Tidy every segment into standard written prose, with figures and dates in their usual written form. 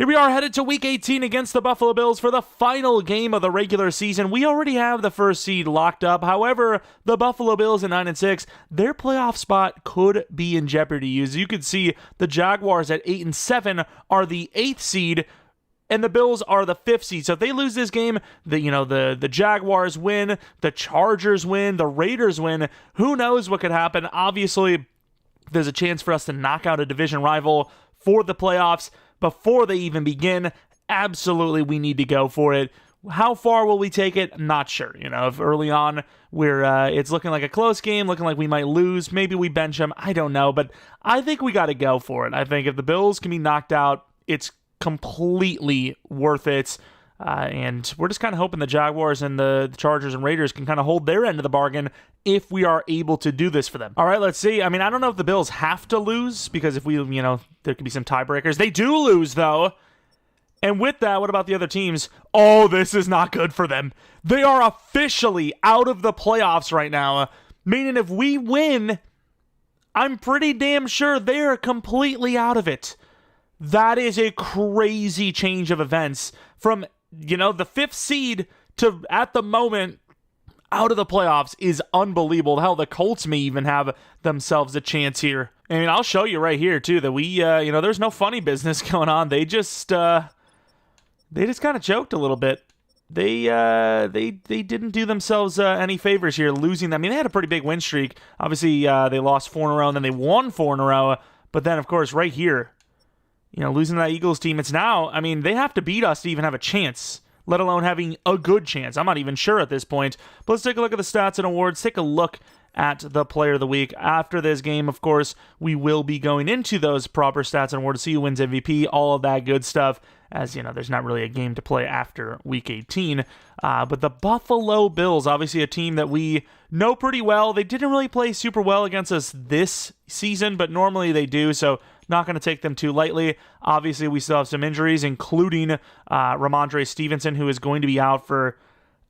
Here we are headed to Week 18 against the Buffalo Bills for the final game of the regular season. We already have the first seed locked up. However, the Buffalo Bills at 9-6, their playoff spot could be in jeopardy. As you can see, the Jaguars at 8-7 are the 8th seed, and the Bills are the 5th seed. So if they lose this game, the Jaguars win, the Chargers win, the Raiders win. Who knows what could happen? Obviously, there's a chance for us to knock out a division rival for the playoffs before they even begin. Absolutely, we need to go for it. How far will we take it? Not sure. If early on it's looking like a close game, looking like we might lose, maybe we bench them. I don't know, but I think we got to go for it. I think if the Bills can be knocked out, it's completely worth it. And we're just kind of hoping the Jaguars and the Chargers and Raiders can kind of hold their end of the bargain if we are able to do this for them. All right, let's see. I don't know if the Bills have to lose, because if we, there could be some tiebreakers. They do lose, though. And with that, what about the other teams? Oh, this is not good for them. They are officially out of the playoffs right now, meaning if we win, I'm pretty damn sure they're completely out of it. That is a crazy change of events from, the 5th seed to, at the moment, out of the playoffs is unbelievable. Hell, the Colts may even have themselves a chance here. I'll show you right here, too, that we, there's no funny business going on. They just kind of choked a little bit. They didn't do themselves any favors here, losing them. They had a pretty big win streak. Obviously, they lost 4 in a row, and then they won 4 in a row. But then, of course, right here, losing to that Eagles team, it's now, they have to beat us to even have a chance, let alone having a good chance. I'm not even sure at this point. But let's take a look at the stats and awards. Take a look at the player of the week. After this game, of course, we will be going into those proper stats and awards, see who wins MVP, all of that good stuff. As there's not really a game to play after Week 18. But the Buffalo Bills, obviously a team that we know pretty well. They didn't really play super well against us this season, but normally they do, so not going to take them too lightly. Obviously, we still have some injuries, including Ramondre Stevenson, who is going to be out for,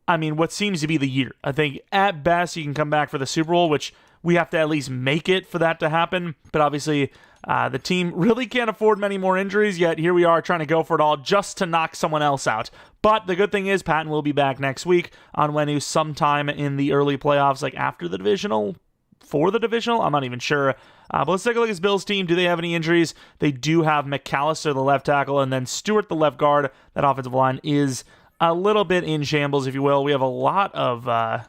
what seems to be the year. I think at best he can come back for the Super Bowl, which we have to at least make it for that to happen. But obviously, the team really can't afford many more injuries, yet here we are trying to go for it all just to knock someone else out. But the good thing is Patton will be back next week on Wednesday sometime in the early playoffs, like after the divisional, for the divisional. I'm not even sure. But let's take a look at this Bills team. Do they have any injuries? They do have McAllister, the left tackle, and then Stewart, the left guard. That offensive line is a little bit in shambles, if you will. We have a lot of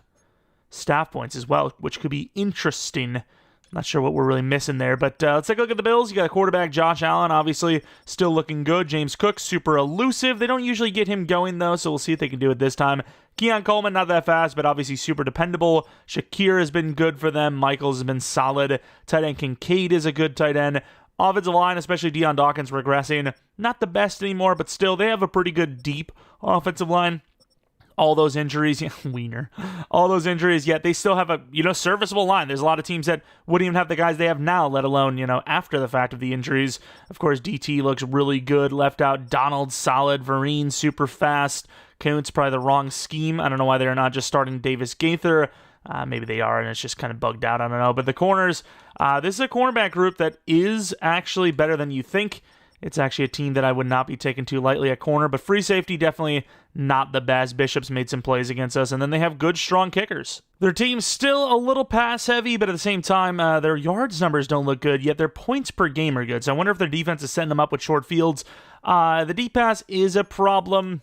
staff points as well, which could be interesting. Not sure what we're really missing there, but let's take a look at the Bills. You got a quarterback, Josh Allen, obviously still looking good. James Cook, super elusive. They don't usually get him going, though, so we'll see if they can do it this time. Keon Coleman, not that fast, but obviously super dependable. Shakir has been good for them. Michaels has been solid. Tight end Kincaid is a good tight end. Offensive line, especially Deion Dawkins, regressing. Not the best anymore, but still, they have a pretty good deep offensive line. All those injuries, Wiener. All those injuries, yet they still have a, serviceable line. There's a lot of teams that wouldn't even have the guys they have now, let alone, after the fact of the injuries. Of course, DT looks really good. Left out, Donald, solid. Vereen, super fast. Kuntz, probably the wrong scheme. I don't know why they're not just starting Davis Gaither. Maybe they are, and it's just kind of bugged out. I don't know. But the corners, this is a cornerback group that is actually better than you think. It's actually a team that I would not be taking too lightly at corner, but free safety, definitely not the best. Bishop's made some plays against us, and then they have good, strong kickers. Their team's still a little pass-heavy, but at the same time, their yards numbers don't look good, yet their points per game are good. So I wonder if their defense is setting them up with short fields. The deep pass is a problem.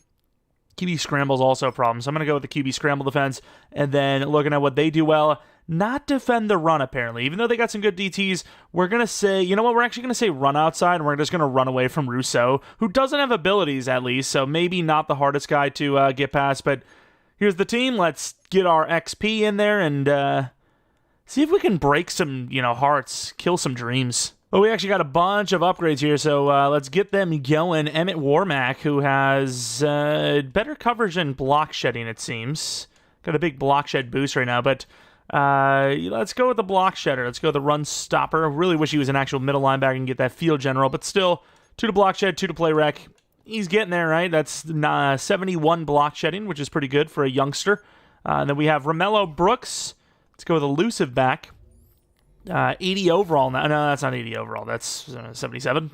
QB scramble is also a problem, so I'm going to go with the QB scramble defense, and then looking at what they do well, not defend the run, apparently. Even though they got some good DTs, we're going to say, we're actually going to say run outside, and we're just going to run away from Rousseau, who doesn't have abilities, at least, so maybe not the hardest guy to get past, but here's the team. Let's get our XP in there and see if we can break some, hearts, kill some dreams. Well, we actually got a bunch of upgrades here, so let's get them going. Emmett Warmack, who has better coverage and block shedding, it seems. Got a big block shed boost right now, but let's go with the block shedder. Let's go with the run stopper. Really wish he was an actual middle linebacker and get that field general, but still, 2 to block shed, 2 to play rec. He's getting there, right? That's 71 block shedding, which is pretty good for a youngster. And then we have Romello Brooks. Let's go with elusive back. 80 overall. No, that's not 80 overall. That's 77.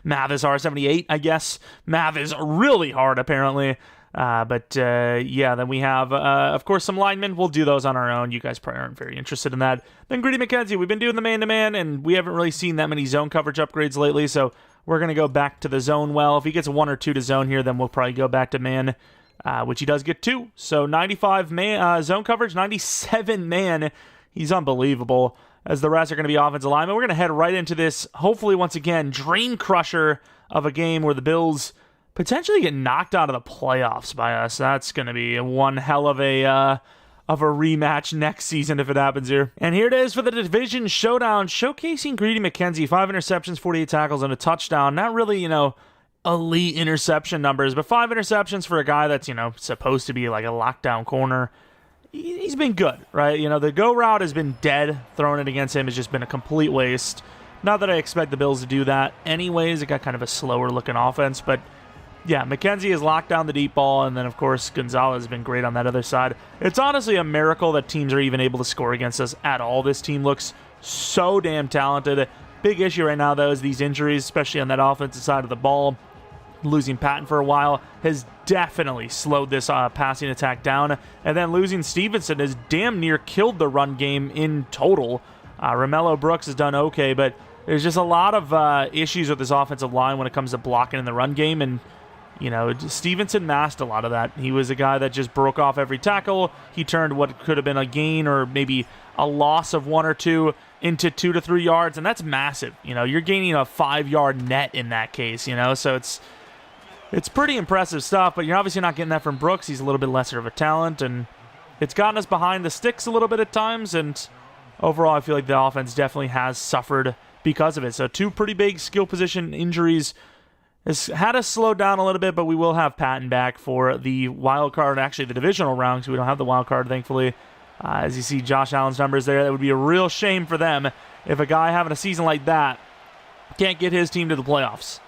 Math is hard. 78, I guess. Math is really hard, apparently. Yeah, then we have, of course, some linemen. We'll do those on our own. You guys probably aren't very interested in that. Then Jeromepkr, we've been doing the man-to-man, and we haven't really seen that many zone coverage upgrades lately, so we're going to go back to the zone well. If he gets 1 or 2 to zone here, then we'll probably go back to man, which he does get 2. So 95 man zone coverage, 97 man. He's unbelievable. As the rest are going to be offensive linemen. We're going to head right into this, hopefully, once again, dream crusher of a game where the Bills potentially get knocked out of the playoffs by us. That's going to be one hell of a rematch next season if it happens here. And here it is for the division showdown, showcasing Jeromepkr, 5 interceptions, 48 tackles, and a touchdown. Not really, elite interception numbers, but 5 interceptions for a guy that's, supposed to be like a lockdown corner. He's been good, right? The go route has been dead. Throwing it against him has just been a complete waste. Not that I expect the Bills to do that anyways. It got kind of a slower-looking offense, but yeah, McKenzie has locked down the deep ball, and then, of course, Gonzalez has been great on that other side. It's honestly a miracle that teams are even able to score against us at all. This team looks so damn talented. Big issue right now, though, is these injuries, especially on that offensive side of the ball. Losing Patton for a while has definitely slowed this passing attack down. And then losing Stevenson has damn near killed the run game in total. Romello Brooks has done okay, but there's just a lot of issues with this offensive line when it comes to blocking in the run game. And Stevenson masked a lot of that. He was a guy that just broke off every tackle. He turned what could have been a gain or maybe a loss of 1 or 2 into 2 to 3 yards, and that's massive. You're gaining a 5-yard net in that case, so it's pretty impressive stuff, but you're obviously not getting that from Brooks. He's a little bit lesser of a talent, and it's gotten us behind the sticks a little bit at times, and overall I feel like the offense definitely has suffered because of it. So 2 pretty big skill position injuries has had us slow down a little bit, but we will have Patton back for the wild card, actually the divisional round, because we don't have the wild card, thankfully. As you see Josh Allen's numbers there, that would be a real shame for them if a guy having a season like that can't get his team to the playoffs.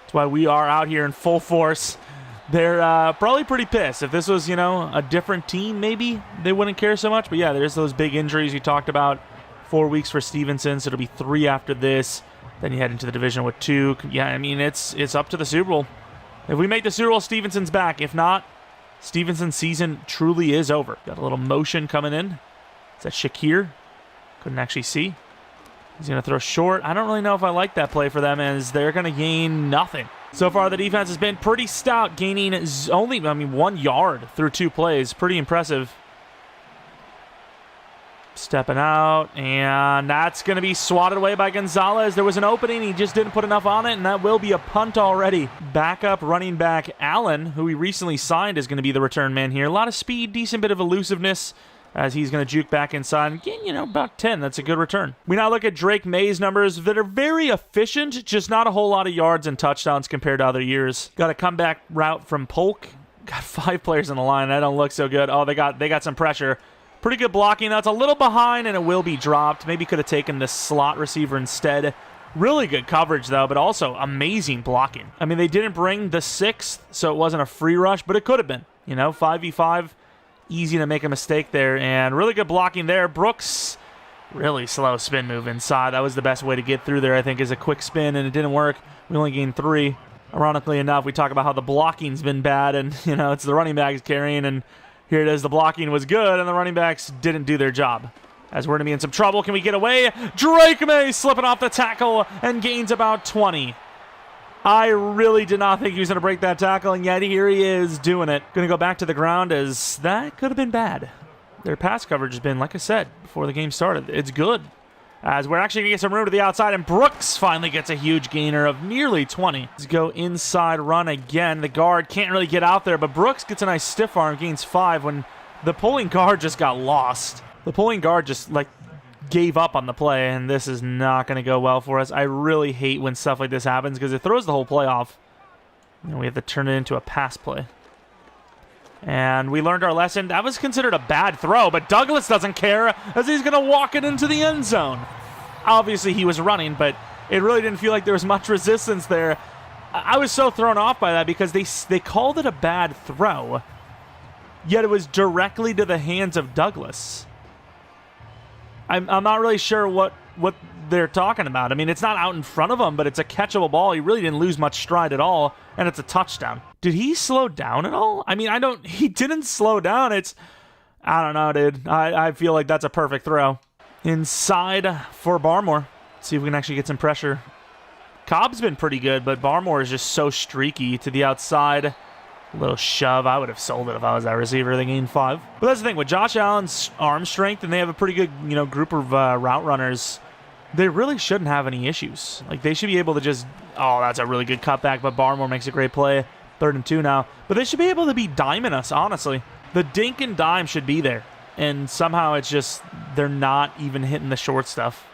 That's why we are out here in full force. They're probably pretty pissed. If this was, a different team, maybe they wouldn't care so much. But yeah, there's those big injuries we talked about. 4 weeks for Stevenson, so it'll be 3 after this. Then you head into the division with 2. Yeah, I mean, it's up to the Super Bowl. If we make the Super Bowl, Stevenson's back. If not, Stevenson's season truly is over. Got a little motion coming in. Is that Shakir? Couldn't actually see. He's going to throw short. I don't really know if I like that play for them, as they're going to gain nothing. So far, the defense has been pretty stout, gaining only, 1 yard through 2 plays. Pretty impressive. Stepping out, and that's going to be swatted away by Gonzalez. There was an opening. He just didn't put enough on it, and that will be a punt already. Backup running back Allen, who we recently signed, is going to be the return man here. A lot of speed, decent bit of elusiveness, as he's going to juke back inside. Again, about 10. That's a good return. We now look at Drake May's numbers that are very efficient, just not a whole lot of yards and touchdowns compared to other years. Got a comeback route from Polk. Got 5 players on the line. That don't look so good. Oh, they got some pressure. Pretty good blocking. That's a little behind, and it will be dropped. Maybe could have taken the slot receiver instead. Really good coverage, though, but also amazing blocking. I mean, they didn't bring the 6th, so it wasn't a free rush, but it could have been. 5v5. Easy to make a mistake there, and really good blocking there. Brooks, really slow spin move inside. That was the best way to get through there, I think, is a quick spin, and it didn't work. We only gained 3. Ironically enough, we talk about how the blocking's been bad, and, it's the running backs carrying, and here it is. The blocking was good, and the running backs didn't do their job. As we're going to be in some trouble. Can we get away? Drake May slipping off the tackle and gains about 20. I really did not think he was going to break that tackle, and yet here he is doing it. Going to go back to the ground, as that could have been bad. Their pass coverage has been, like I said, before the game started. It's good. As we're actually going to get some room to the outside, and Brooks finally gets a huge gainer of nearly 20. Let's go inside run again. The guard can't really get out there, but Brooks gets a nice stiff arm, gains 5 when the pulling guard just got lost. The pulling guard just, gave up on the play, and this is not going to go well for us. I really hate when stuff like this happens because it throws the whole play off. And we have to turn it into a pass play. And we learned our lesson. That was considered a bad throw, but Douglas doesn't care as he's going to walk it into the end zone. Obviously, he was running, but it really didn't feel like there was much resistance there. I was so thrown off by that because they called it a bad throw, yet it was directly to the hands of Douglas. I'm not really sure what they're talking about. I mean, it's not out in front of him, but it's a catchable ball. He really didn't lose much stride at all, and it's a touchdown. Did he slow down at all? I mean, he didn't slow down. I don't know, dude. I feel like that's a perfect throw. Inside for Barmore. See if we can actually get some pressure. Cobb's been pretty good, but Barmore is just so streaky to the outside. A little shove. I would have sold it if I was that receiver. They gained 5. But that's the thing. With Josh Allen's arm strength, and they have a pretty good, group of route runners, they really shouldn't have any issues. Like, they should be able to just... Oh, that's a really good cutback, but Barmore makes a great play. 3rd and 2 now. But they should be able to be diming us, honestly. The dink and dime should be there. And somehow it's just... They're not even hitting the short stuff.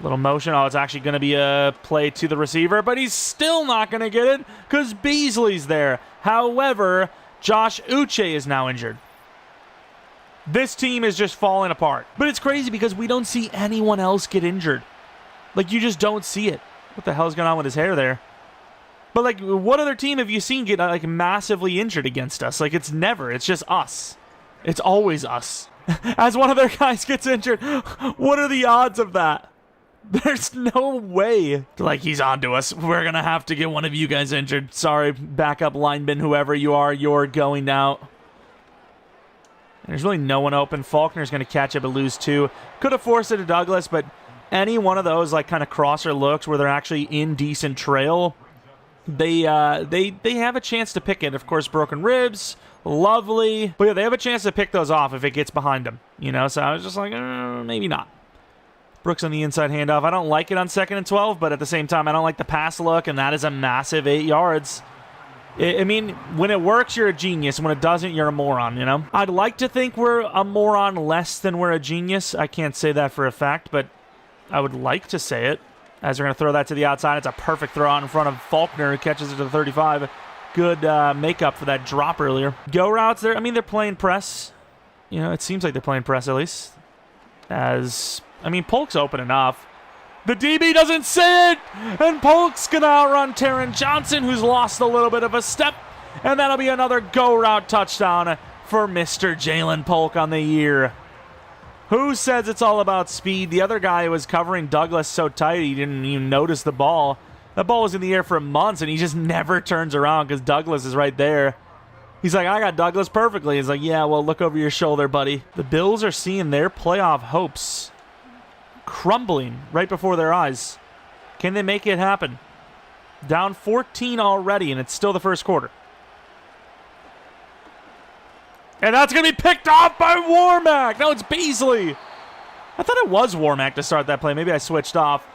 Little motion. Oh, it's actually going to be a play to the receiver, but he's still not going to get it because Beasley's there. However, Josh Uche is now injured. This team is just falling apart. But it's crazy because we don't see anyone else get injured. Like, you just don't see it. What the hell is going on with his hair there? But, like, what other team have you seen get, like, massively injured against us? Like, it's never. It's just us. It's always us. As one of their guys gets injured, what are the odds of that? There's no way. Like, he's on to us. We're going to have to get one of you guys injured. Sorry, backup lineman, whoever you are, you're going out. There's really no one open. Faulkner's going to catch it but lose 2. Could have forced it to Douglas, but any one of those, like, kind of crosser looks where they're actually in decent trail, they have a chance to pick it. Of course, broken ribs, lovely. But yeah, they have a chance to pick those off if it gets behind them, So I was just like, maybe not. Brooks on the inside handoff. I don't like it on 2nd and 12, but at the same time, I don't like the pass look, and that is a massive 8 yards. I mean, when it works, you're a genius. When it doesn't, you're a moron, I'd like to think we're a moron less than we're a genius. I can't say that for a fact, but I would like to say it. As they're going to throw that to the outside. It's a perfect throw out in front of Faulkner, who catches it to the 35. Good makeup for that drop earlier. Go routes there. I mean, they're playing press. It seems like they're playing press at least. Polk's open enough. The DB doesn't see it, and Polk's going to outrun Taron Johnson, who's lost a little bit of a step, and that'll be another go route touchdown for Mr. Jalen Polk on the year. Who says it's all about speed? The other guy was covering Douglas so tight he didn't even notice the ball. That ball was in the air for months, and he just never turns around because Douglas is right there. He's like, I got Douglas perfectly. He's like, yeah, well, look over your shoulder, buddy. The Bills are seeing their playoff hopes crumbling right before their eyes. Can they make it happen? Down 14 already, and it's still the first quarter. And that's going to be picked off by Warmack. No, it's Beasley. I thought it was Warmack to start that play. Maybe I switched off.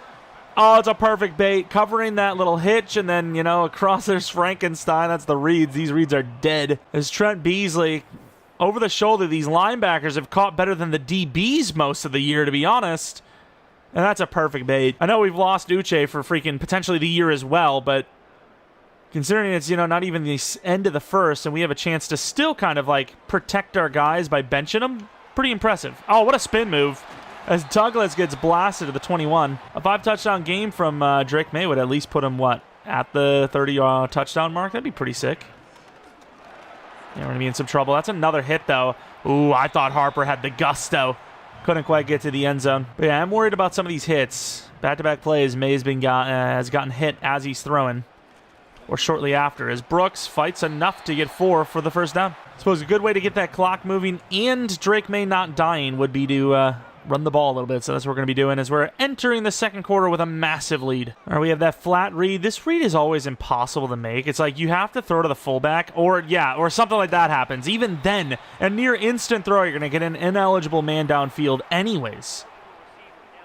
Oh, it's a perfect bait. Covering that little hitch, and then, across there's Frankenstein. That's the reads. These reads are dead. As Trent Beasley, over the shoulder, these linebackers have caught better than the DBs most of the year, to be honest. And that's a perfect bait. I know we've lost Uche for freaking potentially the year as well, but considering it's, not even the end of the first, and we have a chance to still kind of, protect our guys by benching them, pretty impressive. Oh, what a spin move. As Douglas gets blasted to the 21. A 5-touchdown game from Drake May would at least put him, at the 30 touchdown mark? That'd be pretty sick. Yeah, we're going to be in some trouble. That's another hit, though. Ooh, I thought Harper had the gusto. Couldn't quite get to the end zone. But yeah, I'm worried about some of these hits. Back-to-back plays, May has gotten hit as he's throwing, or shortly after, as Brooks fights enough to get 4 for the first down. I suppose a good way to get that clock moving and Drake May not dying would be to run the ball a little bit. So that's what we're going to be doing as we're entering the second quarter with a massive lead. All right, we have that flat read. This read is always impossible to make. It's like you have to throw to the fullback or something like that happens. Even then, a near instant throw, you're going to get an ineligible man downfield anyways.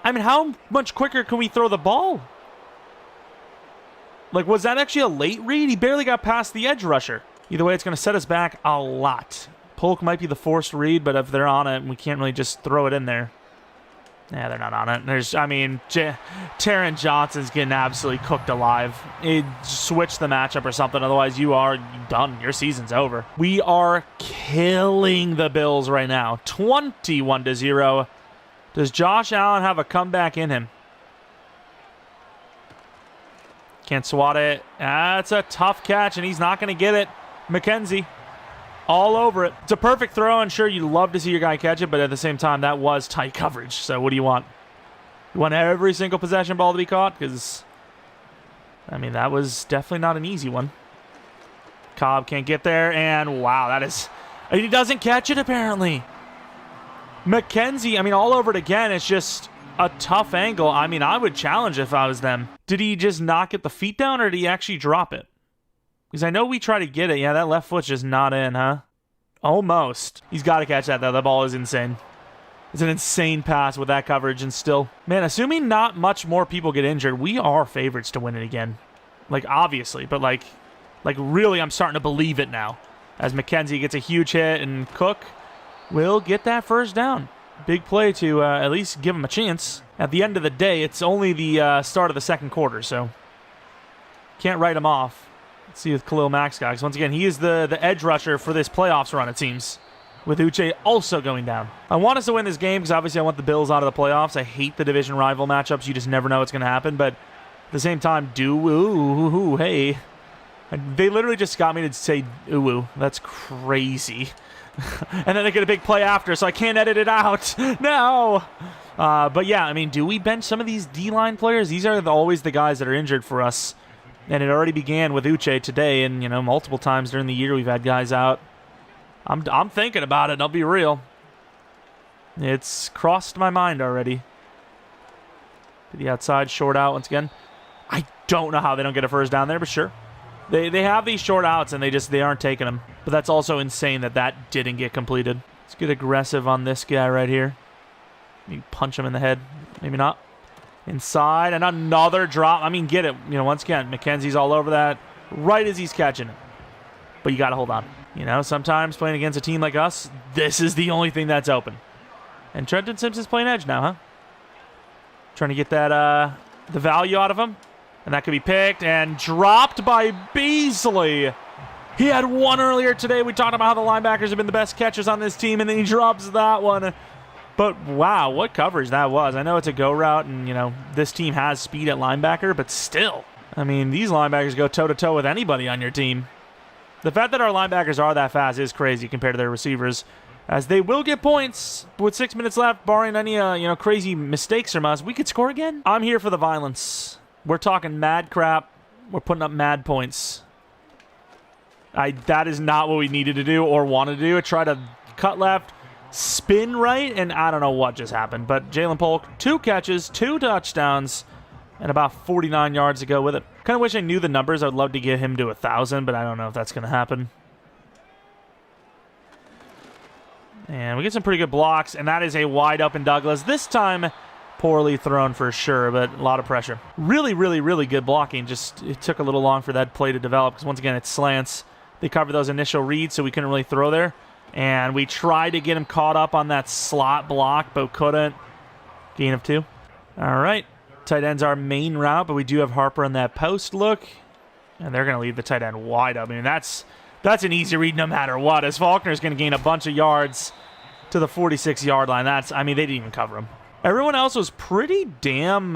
I mean, how much quicker can we throw the ball? Was that actually a late read? He barely got past the edge rusher. Either way, it's going to set us back a lot. Polk might be the forced read, but if they're on it, we can't really just throw it in there. Yeah, they're not on it. Taron Johnson's getting absolutely cooked alive. Switch the matchup or something, otherwise you are done. Your season's over. We are killing the Bills right now. 21-0. Does Josh Allen have a comeback in him? Can't swat it. That's a tough catch, and he's not going to get it. McKenzie. All over it. It's a perfect throw, and sure, you love to see your guy catch it, but at the same time, that was tight coverage. So what do you want? You want every single possession ball to be caught? Because, I mean, that was definitely not an easy one. Cobb can't get there, and wow, that is... He doesn't catch it, apparently. McKenzie, I mean, all over it again. It's just a tough angle. I mean, I would challenge if I was them. Did he just not get the feet down, or did he actually drop it? Because I know we try to get it. Yeah, that left foot's just not in, huh? Almost. He's got to catch that, though. That ball is insane. It's an insane pass with that coverage, and still... Man, assuming not much more people get injured, we are favorites to win it again. Like, obviously, but like really, I'm starting to believe it now. As McKenzie gets a huge hit, and Cook will get that first down. Big play to at least give him a chance. At the end of the day, it's only the start of the second quarter, so... Can't write him off. Let's see with Khalil Mack's guy. Once again, he is the edge rusher for this playoffs run, it seems. With Uche also going down. I want us to win this game because obviously I want the Bills out of the playoffs. I hate the division rival matchups. You just never know what's going to happen. But at the same time, hey. They literally just got me to say ooh. That's crazy. And then they get a big play after, so I can't edit it out. No! But yeah, I mean, do we bench some of these D-line players? These are always the guys that are injured for us. And it already began with Uche today, and, you know, multiple times during the year we've had guys out. I'm thinking about it, I'll be real. It's crossed my mind already. To the outside, short out once again. I don't know how they don't get a first down there, but sure. They have these short outs, and they aren't taking them. But that's also insane that didn't get completed. Let's get aggressive on this guy right here. Maybe punch him in the head. Maybe not. Inside, and another drop. I mean, get it. You know, once again, McKenzie's all over that right as he's catching it. But you got to hold on. You know, sometimes playing against a team like us, this is the only thing that's open. And Trenton Simpson's playing edge now, huh? Trying to get that the value out of him. And that could be picked and dropped by Beasley. He had one earlier today. We talked about how the linebackers have been the best catchers on this team, and then he drops that one. But, wow, what coverage that was. I know it's a go route, and, you know, this team has speed at linebacker, but still. I mean, these linebackers go toe-to-toe with anybody on your team. The fact that our linebackers are that fast is crazy compared to their receivers, as they will get points with 6 minutes left, barring any, crazy mistakes from us. We could score again. I'm here for the violence. We're talking mad crap. We're putting up mad points. That is not what we needed to do or wanted to do. Try to cut left, spin right, and I don't know what just happened. But Jalen Polk, 2 catches, 2 touchdowns, and about 49 yards to go with it. Kind of wish I knew the numbers. I'd love to get him to 1,000, but I don't know if that's going to happen. And we get some pretty good blocks, and that is a wide open Douglas. This time, poorly thrown for sure, but a lot of pressure. Really, really, really good blocking. Just it took a little long for that play to develop because once again, it's slants. They covered those initial reads, so we couldn't really throw there. And we tried to get him caught up on that slot block, but couldn't. Gain of 2. All right. Tight end's our main route, but we do have Harper in that post look. And they're going to leave the tight end wide up. I mean, that's an easy read no matter what, as Faulkner's going to gain a bunch of yards to the 46-yard line. They didn't even cover him. Everyone else was pretty damn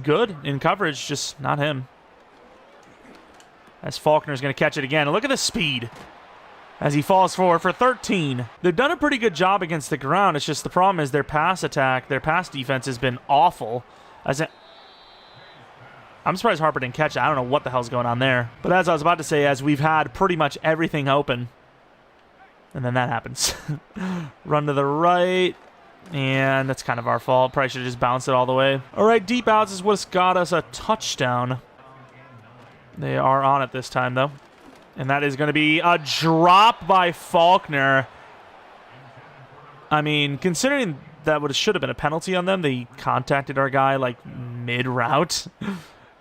good in coverage, just not him. As Faulkner's going to catch it again. And look at the speed as he falls forward for 13. They've done a pretty good job against the ground. It's just the problem is their pass attack, their pass defense has been awful. I'm surprised Harper didn't catch it. I don't know what the hell's going on there. But as I was about to say, as we've had pretty much everything open, and then that happens. Run to the right. And that's kind of our fault. Probably should have just bounced it all the way. All right, deep outs is what's got us a touchdown. They are on it this time, though. And that is going to be a drop by Faulkner. I mean, considering that should have been a penalty on them, they contacted our guy, like, mid-route.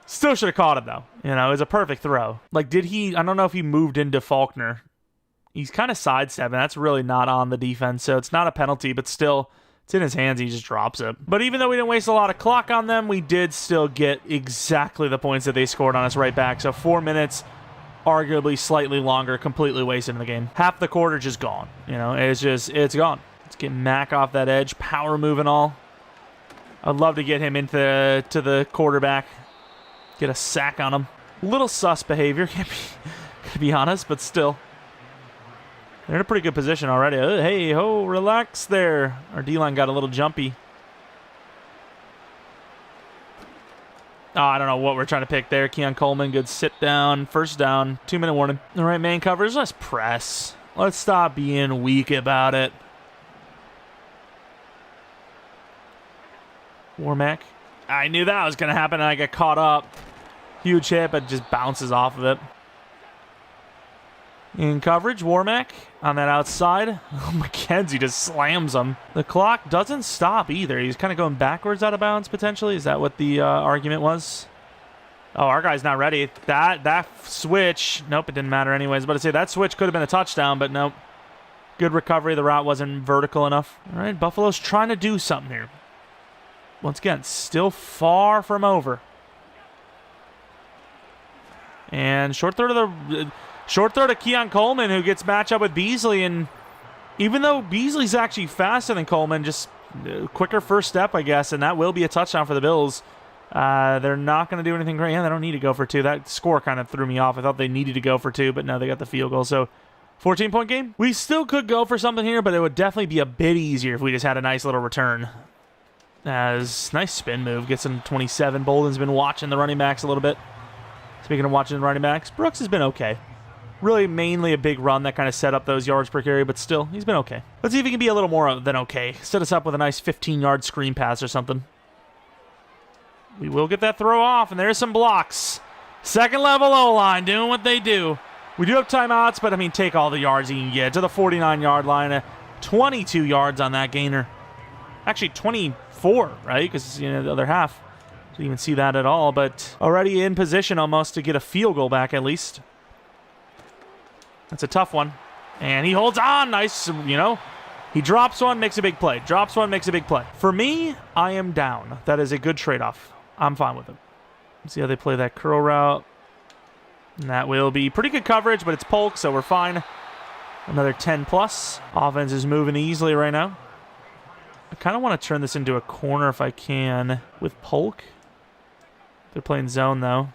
Still should have caught him, though. You know, it was a perfect throw. Like, I don't know if he moved into Faulkner. He's kind of sidestepping. That's really not on the defense, so it's not a penalty, but still... It's in his hands, he just drops it. But even though we didn't waste a lot of clock on them, we did still get exactly the points that they scored on us right back. So 4 minutes, arguably slightly longer, completely wasted in the game. Half the quarter just gone. You know, it's gone. Let's get Mack off that edge, power move and all. I'd love to get him to the quarterback, get a sack on him. Little sus behavior, can't be honest, but still. They're in a pretty good position already. Hey, ho, relax there. Our D-line got a little jumpy. Oh, I don't know what we're trying to pick there. Keon Coleman, good sit down. First down, 2-minute warning. All right, man covers. Let's press. Let's stop being weak about it. Jeromepkr. I knew that was going to happen, and I got caught up. Huge hit, but just bounces off of it. In coverage, Jeromepkr on that outside. McKenzie just slams him. The clock doesn't stop either. He's kind of going backwards out of bounds, potentially. Is that what the argument was? Oh, our guy's not ready. That switch. Nope, it didn't matter anyways. But to say that switch could have been a touchdown, but nope. Good recovery. The route wasn't vertical enough. All right, Buffalo's trying to do something here. Once again, still far from over. And short throw to Keon Coleman, who gets matched up with Beasley. And even though Beasley's actually faster than Coleman, just quicker first step, I guess, and that will be a touchdown for the Bills. They're not going to do anything great. Yeah, they don't need to go for 2. That score kind of threw me off. I thought they needed to go for 2, but no, they got the field goal. So 14-point game. We still could go for something here, but it would definitely be a bit easier if we just had a nice little return. As nice spin move, gets him 27. Bolden's been watching the running backs a little bit. Speaking of watching the running backs, Brooks has been okay. Really mainly a big run that kind of set up those yards per carry, but still, he's been okay. Let's see if he can be a little more than okay. Set us up with a nice 15-yard screen pass or something. We will get that throw off, and there's some blocks. Second level O-line doing what they do. We do have timeouts, but I mean, take all the yards you can get to the 49-yard line. 22 yards on that gainer. Actually, 24, right? Because, you know, the other half. Didn't even see that at all, but already in position almost to get a field goal back at least. That's a tough one. And he holds on. Nice, you know. He drops one, makes a big play. Drops one, makes a big play. For me, I am down. That is a good trade-off. I'm fine with it. Let's see how they play that curl route. And that will be pretty good coverage, but it's Polk, so we're fine. Another 10+. Offense is moving easily right now. I kind of want to turn this into a corner if I can with Polk. They're playing zone, though.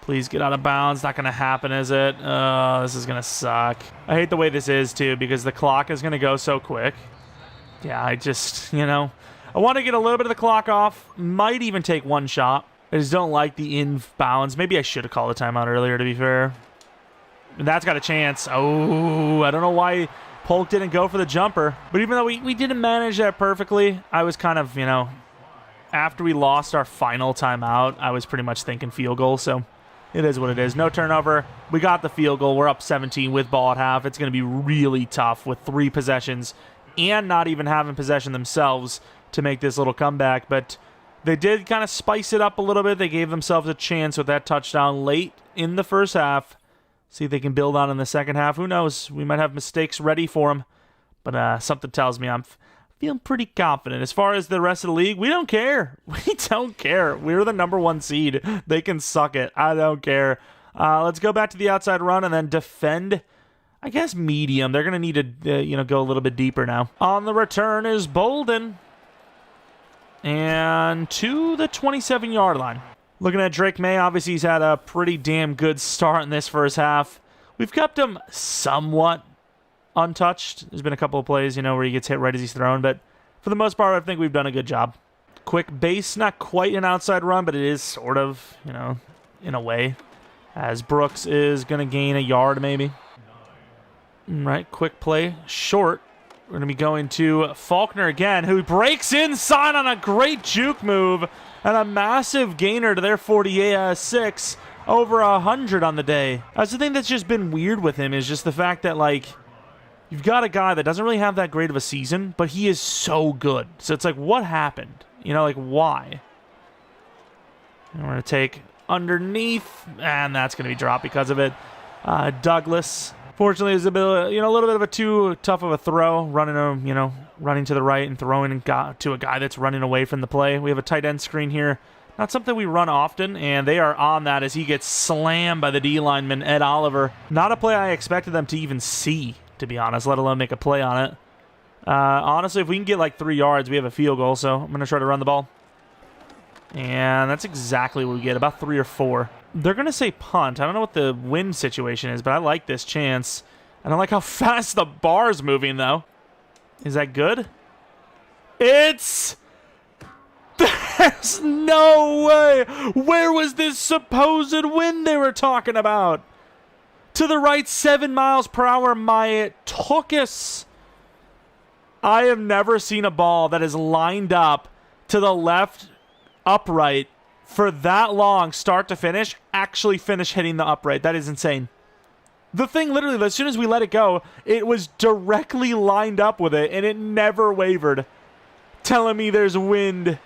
Please get out of bounds. Not going to happen, is it? This is going to suck. I hate the way this is, too, because the clock is going to go so quick. Yeah, I just, you know, I want to get a little bit of the clock off. Might even take one shot. I just don't like the inbounds. Maybe I should have called a timeout earlier, to be fair. And that's got a chance. Oh, I don't know why Polk didn't go for the jumper. But even though we didn't manage that perfectly, I was kind of, you know, after we lost our final timeout, I was pretty much thinking field goal, so it is what it is. No turnover. We got the field goal. We're up 17 with ball at half. It's going to be really tough with 3 possessions and not even having possession themselves to make this little comeback. But they did kind of spice it up a little bit. They gave themselves a chance with that touchdown late in the first half. See if they can build on in the second half. Who knows? We might have mistakes ready for them. But something tells me I'm feeling pretty confident. As far as the rest of the league, we don't care. We don't care. We're the number 1 seed. They can suck it. I don't care. Let's go back to the outside run and then defend, I guess, medium. They're going to need to go a little bit deeper now. On the return is Bolden. And to the 27-yard line. Looking at Drake May, obviously he's had a pretty damn good start in this first half. We've kept him somewhat untouched. There's been a couple of plays, you know, where he gets hit right as he's thrown, but for the most part, I think we've done a good job. Quick base, not quite an outside run, but it is sort of, you know, in a way, as Brooks is going to gain a yard maybe. All right, quick play, short. We're going to be going to Faulkner again, who breaks inside on a great juke move and a massive gainer to their 46, over 100 on the day. That's the thing that's just been weird with him, is just the fact that, like, you've got a guy that doesn't really have that great of a season, but he is so good. So it's like, what happened? You know, like, why? And we're going to take underneath, and that's going to be dropped because of it. Douglas, fortunately, is a little bit of a too tough of a throw, running to the right and throwing to a guy that's running away from the play. We have a tight end screen here. Not something we run often, and they are on that as he gets slammed by the D lineman, Ed Oliver. Not a play I expected them to even see, to be honest, let alone make a play on it. Honestly, if we can get like 3 yards, we have a field goal, so I'm going to try to run the ball. And that's exactly what we get, about 3 or 4. They're going to say punt. I don't know what the wind situation is, but I like this chance. I don't like how fast the bar's moving, though. Is that good? It's... There's no way! Where was this supposed wind they were talking about? To the right, 7 miles per hour, my Tokus. I have never seen a ball that is lined up to the left upright for that long, start to finish, actually finish hitting the upright. That is insane. The thing, literally, as soon as we let it go, it was directly lined up with it, and it never wavered, telling me there's wind.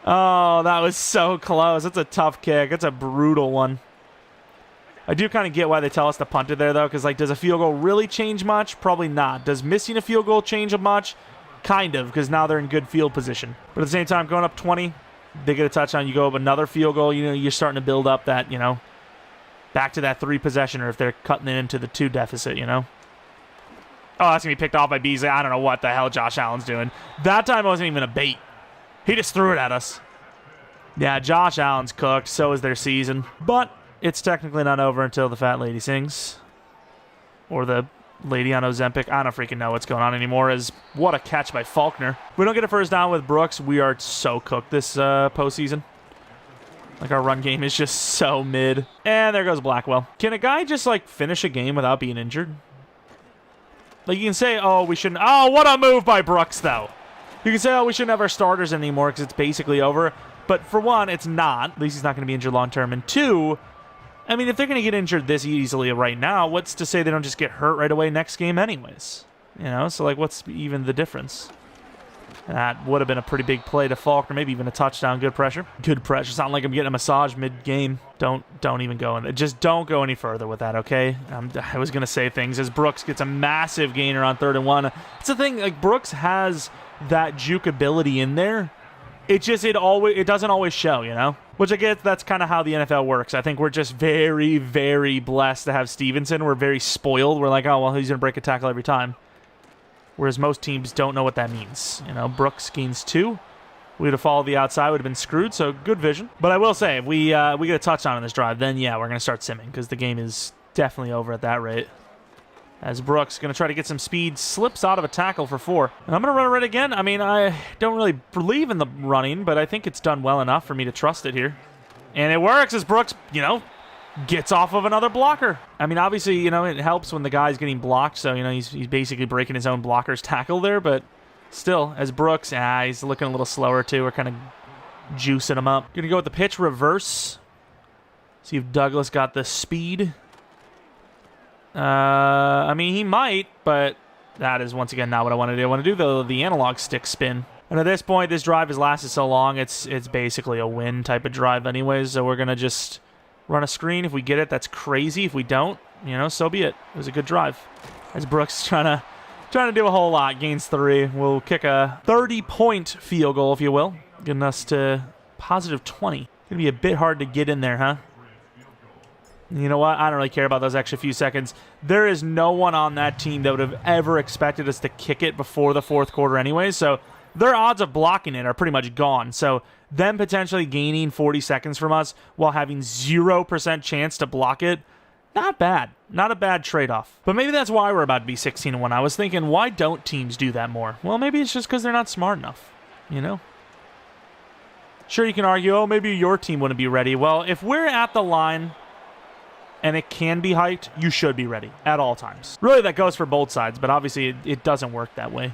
Oh, that was so close. That's a tough kick. That's a brutal one. I do kind of get why they tell us to punt it there, though, because, like, does a field goal really change much? Probably not. Does missing a field goal change much? Kind of, because now they're in good field position. But at the same time, going up 20, they get a touchdown, you go up another field goal, you know, you're starting to build up that, you know, back to that 3 possession, or if they're cutting it into the 2 deficit, you know. Oh, that's going to be picked off by Beasley. I don't know what the hell Josh Allen's doing. That time it wasn't even a bait. He just threw it at us. Yeah, Josh Allen's cooked. So is their season. But it's technically not over until the fat lady sings. Or the lady on Ozempic. I don't freaking know what's going on anymore. What a catch by Faulkner. If we don't get a first down with Brooks, we are so cooked this postseason. Like, our run game is just so mid. And there goes Blackwell. Can a guy just, like, finish a game without being injured? Like, you can say, oh, we shouldn't... Oh, what a move by Brooks, though. You can say, oh, we shouldn't have our starters anymore because it's basically over. But for one, it's not. At least he's not going to be injured long term. And two, I mean, if they're going to get injured this easily right now, what's to say they don't just get hurt right away next game anyways? You know, so, like, what's even the difference? That would have been a pretty big play to Faulkner, maybe even a touchdown. Good pressure. Good pressure. It's not like I'm getting a massage mid-game. Don't even go in. Just don't go any further with that, okay? I was going to say things as Brooks gets a massive gainer on 3rd and 1. It's the thing, like, Brooks has that juke ability in there. It doesn't always show, you know? Which I guess that's kind of how the NFL works. I think we're just very, very blessed to have Stevenson. We're very spoiled. We're like, oh, well, he's going to break a tackle every time. Whereas most teams don't know what that means. You know, Brooks gains 2. We would have followed the outside, would have been screwed, so good vision. But I will say, if we get a touchdown on this drive, then yeah, we're going to start simming, because the game is definitely over at that rate. As Brooks going to try to get some speed, slips out of a tackle for 4. And I'm going to run it right again. I mean, I don't really believe in the running, but I think it's done well enough for me to trust it here. And it works as Brooks, you know, gets off of another blocker. I mean, obviously, you know, it helps when the guy's getting blocked, so, you know, he's basically breaking his own blocker's tackle there, but still, as Brooks, he's looking a little slower too. We're kind of juicing him up. Going to go with the pitch reverse. See if Douglas got the speed. I mean, he might, but that is, once again, not what I want to do. I want to do the analog stick spin. And at this point, this drive has lasted so long, it's basically a win type of drive anyways, so we're going to just run a screen. If we get it, that's crazy. If we don't, you know, so be it. It was a good drive. As Brooks trying to do a whole lot. Gains 3. We'll kick a 30-point field goal, if you will, getting us to positive 20. Going to be a bit hard to get in there, huh? You know what? I don't really care about those extra few seconds. There is no one on that team that would have ever expected us to kick it before the 4th quarter anyway, so their odds of blocking it are pretty much gone. So them potentially gaining 40 seconds from us while having 0% chance to block it, not bad. Not a bad trade-off. But maybe that's why we're about to be 16-1. I was thinking, why don't teams do that more? Well, maybe it's just because they're not smart enough, you know? Sure, you can argue, oh, maybe your team wouldn't be ready. Well, if we're at the line and it can be hiked, you should be ready at all times. Really, that goes for both sides, but obviously it doesn't work that way.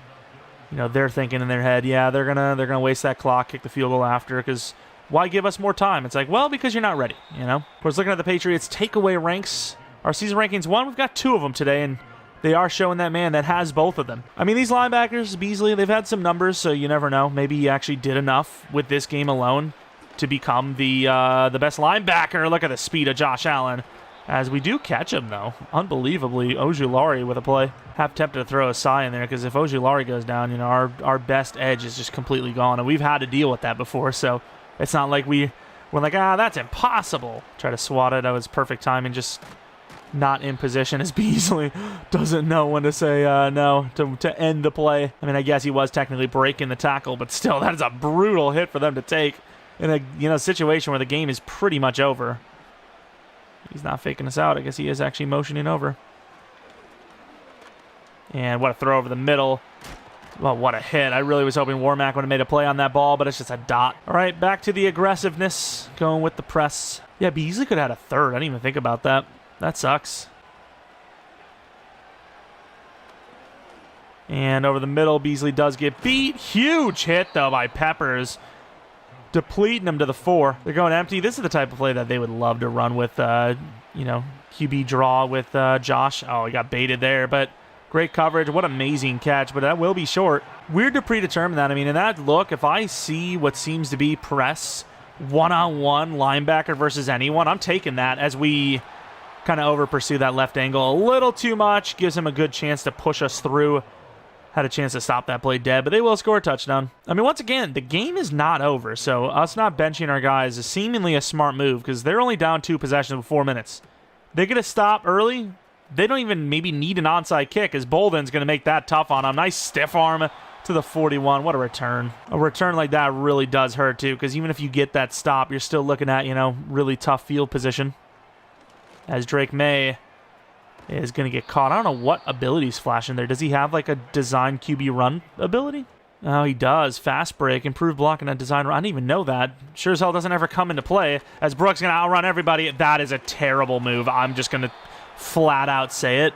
You know, they're thinking in their head, yeah, they're gonna waste that clock, kick the field goal after, because why give us more time? It's like, well, because you're not ready, you know? Of course, looking at the Patriots takeaway ranks, our season rankings 1, we've got 2 of them today, and they are showing that man that has both of them. I mean, these linebackers, Beasley, they've had some numbers, so you never know. Maybe he actually did enough with this game alone to become the best linebacker. Look at the speed of Josh Allen. As we do catch him, though. Unbelievably, Ojulari with a play. Half tempted to throw a sigh in there, because if Ojulari goes down, you know, our best edge is just completely gone. And we've had to deal with that before, so it's not like we're like, that's impossible. Try to swat it. That was perfect timing, just not in position, as Beasley doesn't know when to say no to end the play. I mean, I guess he was technically breaking the tackle, but still, that is a brutal hit for them to take in a situation where the game is pretty much over. He's not faking us out. I guess he is actually motioning over. And what a throw over the middle. Well, what a hit. I really was hoping Jeromepkr would have made a play on that ball, but it's just a dot. All right, back to the aggressiveness, going with the press. Yeah, Beasley could have had a third. I didn't even think about that. That sucks. And over the middle, Beasley does get beat. Huge hit, though, by Peppers. Depleting him to the 4. They're going empty. This is the type of play that they would love to run with, QB draw with Josh. Oh, he got baited there, but great coverage. What amazing catch, but that will be short. Weird to predetermine that. I mean, in that look, if I see what seems to be press, one-on-one linebacker versus anyone, I'm taking that as we kind of over-pursue that left angle a little too much. Gives him a good chance to push us through. Had a chance to stop that play dead, but they will score a touchdown. I mean, once again, the game is not over, so us not benching our guys is seemingly a smart move because they're only down 2 possessions with 4 minutes. They're going to stop early. They don't even maybe need an onside kick as Bolden's going to make that tough on them. Nice stiff arm to the 41. What a return. A return like that really does hurt, too, because even if you get that stop, you're still looking at, really tough field position. As Drake May is going to get caught. I don't know what ability's flashing there. Does he have like a design QB run ability? Oh, he does. Fast break, improved blocking, a design run. I didn't even know that. Sure as hell doesn't ever come into play. As Brooks going to outrun everybody. That is a terrible move. I'm just going to flat out say it.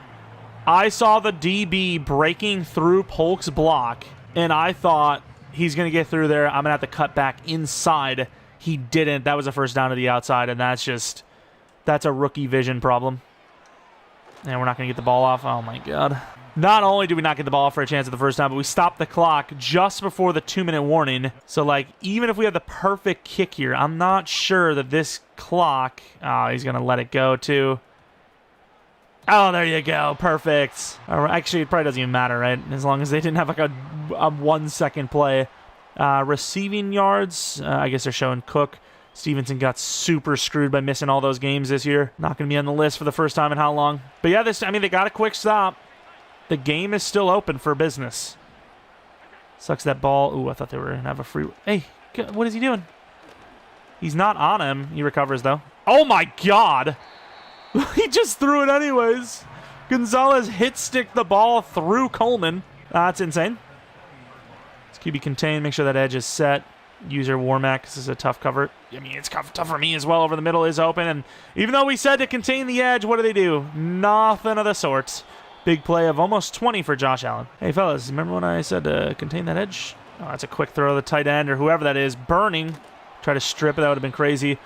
I saw the DB breaking through Polk's block, and I thought he's going to get through there. I'm going to have to cut back inside. He didn't. That was a first down to the outside, and that's a rookie vision problem. And we're not going to get the ball off. Oh, my God. Not only do we not get the ball off for a chance at the first time, but we stopped the clock just before the 2-minute warning. So, even if we have the perfect kick here, I'm not sure that this clock... Oh, he's going to let it go, too. Oh, there you go. Perfect. Actually, it probably doesn't even matter, right? As long as they didn't have, a 1-second play. Receiving yards, I guess they're showing Cook. Stevenson got super screwed by missing all those games this year. Not going to be on the list for the first time in how long? But yeah, they got a quick stop. The game is still open for business. Sucks that ball. Ooh, I thought they were going to have a free... Hey, what is he doing? He's not on him. He recovers, though. Oh, my God. He just threw it anyways. Gonzalez hit-sticked the ball through Coleman. That's insane. Let's QB contain. Make sure that edge is set. User Jeromepkr, this is a tough cover. I mean, it's tough for me as well. Over the middle is open, and even though we said to contain the edge, what do? Nothing of the sort. Big play of almost 20 for Josh Allen. Hey, fellas, remember when I said to contain that edge? Oh, that's a quick throw to the tight end or whoever that is. Burning. Try to strip it. That would have been crazy.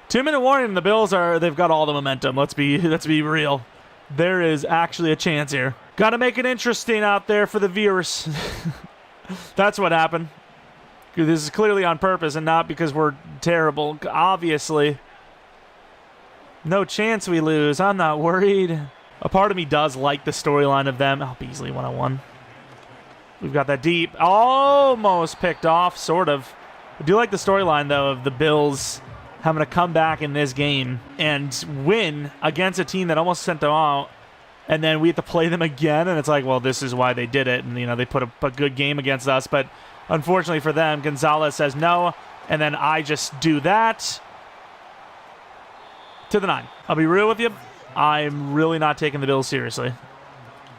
2-minute warning. The Bills they've got all the momentum. Let's be real. There is actually a chance here. Got to make it interesting out there for the viewers. That's what happened. This is clearly on purpose and not because we're terrible, obviously. No chance we lose. I'm not worried. A part of me does like the storyline of them. Oh, Beasley 101. We've got that deep. Almost picked off, sort of. I do like the storyline, though, of the Bills having to come back in this game and win against a team that almost sent them out. And then we have to play them again, and it's like, well, this is why they did it. And, they put a good game against us, but... Unfortunately for them, Gonzalez says no, and then I just do that to the 9. I'll be real with you. I'm really not taking the Bills seriously.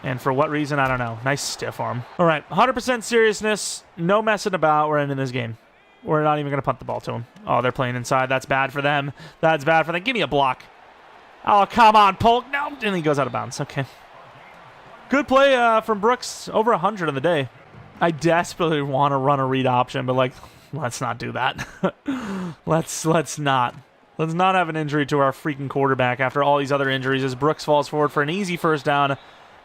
And for what reason, I don't know. Nice stiff arm. All right, 100% seriousness. No messing about. We're ending this game. We're not even going to punt the ball to them. Oh, they're playing inside. That's bad for them. That's bad for them. Give me a block. Oh, come on, Polk. No, and he goes out of bounds. Okay. Good play from Brooks. Over 100 on the day. I desperately want to run a read option, but let's not do that. let's not. Let's not have an injury to our freaking quarterback after all these other injuries as Brooks falls forward for an easy first down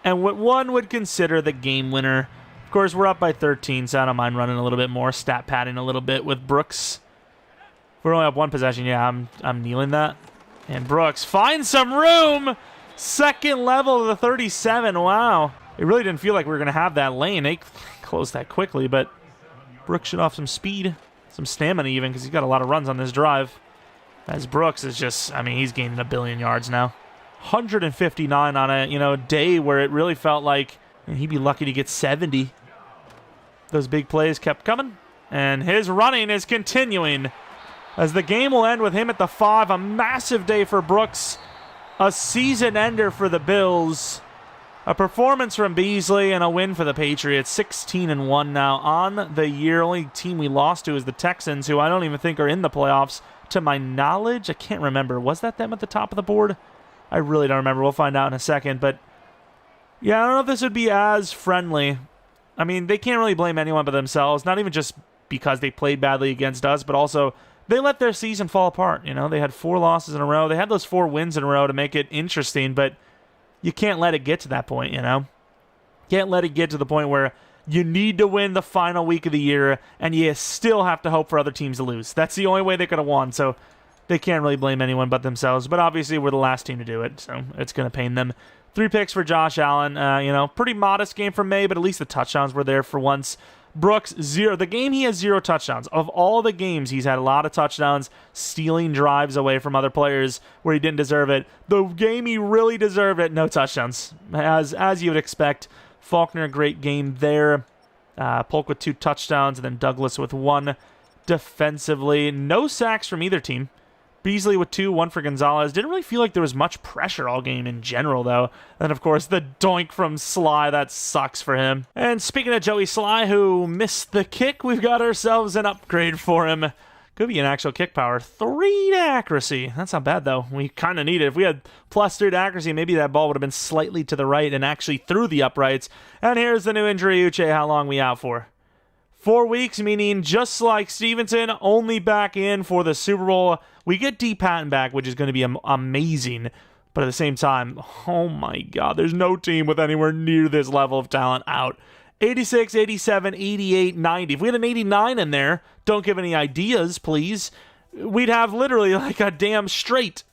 and what one would consider the game winner. Of course, we're up by 13, so I don't mind running a little bit more, stat padding a little bit with Brooks. If we're only up 1 possession, yeah, I'm kneeling that. And Brooks finds some room. Second level of the 37. Wow. It really didn't feel like we were going to have that lane. They closed that quickly, but Brooks should off some speed, some stamina even, because he's got a lot of runs on this drive. As Brooks is just, he's gaining 1 billion yards now. 159 on a, day where it really felt like he'd be lucky to get 70. Those big plays kept coming, and his running is continuing as the game will end with him at the 5. A massive day for Brooks, a season ender for the Bills. A performance from Beasley and a win for the Patriots. 16-1 now on the year. Only team we lost to is the Texans, who I don't even think are in the playoffs. To my knowledge, I can't remember. Was that them at the top of the board? I really don't remember. We'll find out in a second. But yeah, I don't know if this would be as friendly. I mean, they can't really blame anyone but themselves. Not even just because they played badly against us, but also they let their season fall apart. You know, they had 4 losses in a row. They had those 4 wins in a row to make it interesting, but you can't let it get to that point, you know? Can't let it get to the point where you need to win the final week of the year, and you still have to hope for other teams to lose. That's the only way they could have won, so they can't really blame anyone but themselves. But obviously, we're the last team to do it, so it's going to pain them. 3 picks for Josh Allen. You know, pretty modest game from May, but at least the touchdowns were there for once. Brooks, 0. The game he has 0 touchdowns. Of all the games, he's had a lot of touchdowns, stealing drives away from other players where he didn't deserve it. The game he really deserved it, no touchdowns, as you would expect. Faulkner, great game there. Polk with 2 touchdowns, and then Douglas with 1 defensively. No sacks from either team. Beasley with 2, 1 for Gonzalez. Didn't really feel like there was much pressure all game in general, though. And, of course, the doink from Sly. That sucks for him. And speaking of Joey Sly, who missed the kick, we've got ourselves an upgrade for him. Could be an actual kick power. 3 to accuracy. That's not bad, though. We kind of need it. If we had +3 to accuracy, maybe that ball would have been slightly to the right and actually through the uprights. And here's the new injury, Uche. How long we out for? 4 weeks, meaning just like Stevenson, only back in for the Super Bowl. We get D. Patton back, which is going to be amazing. But at the same time, oh my God, there's no team with anywhere near this level of talent out. 86, 87, 88, 90. If we had an 89 in there, don't give any ideas, please. We'd have literally like a damn straight.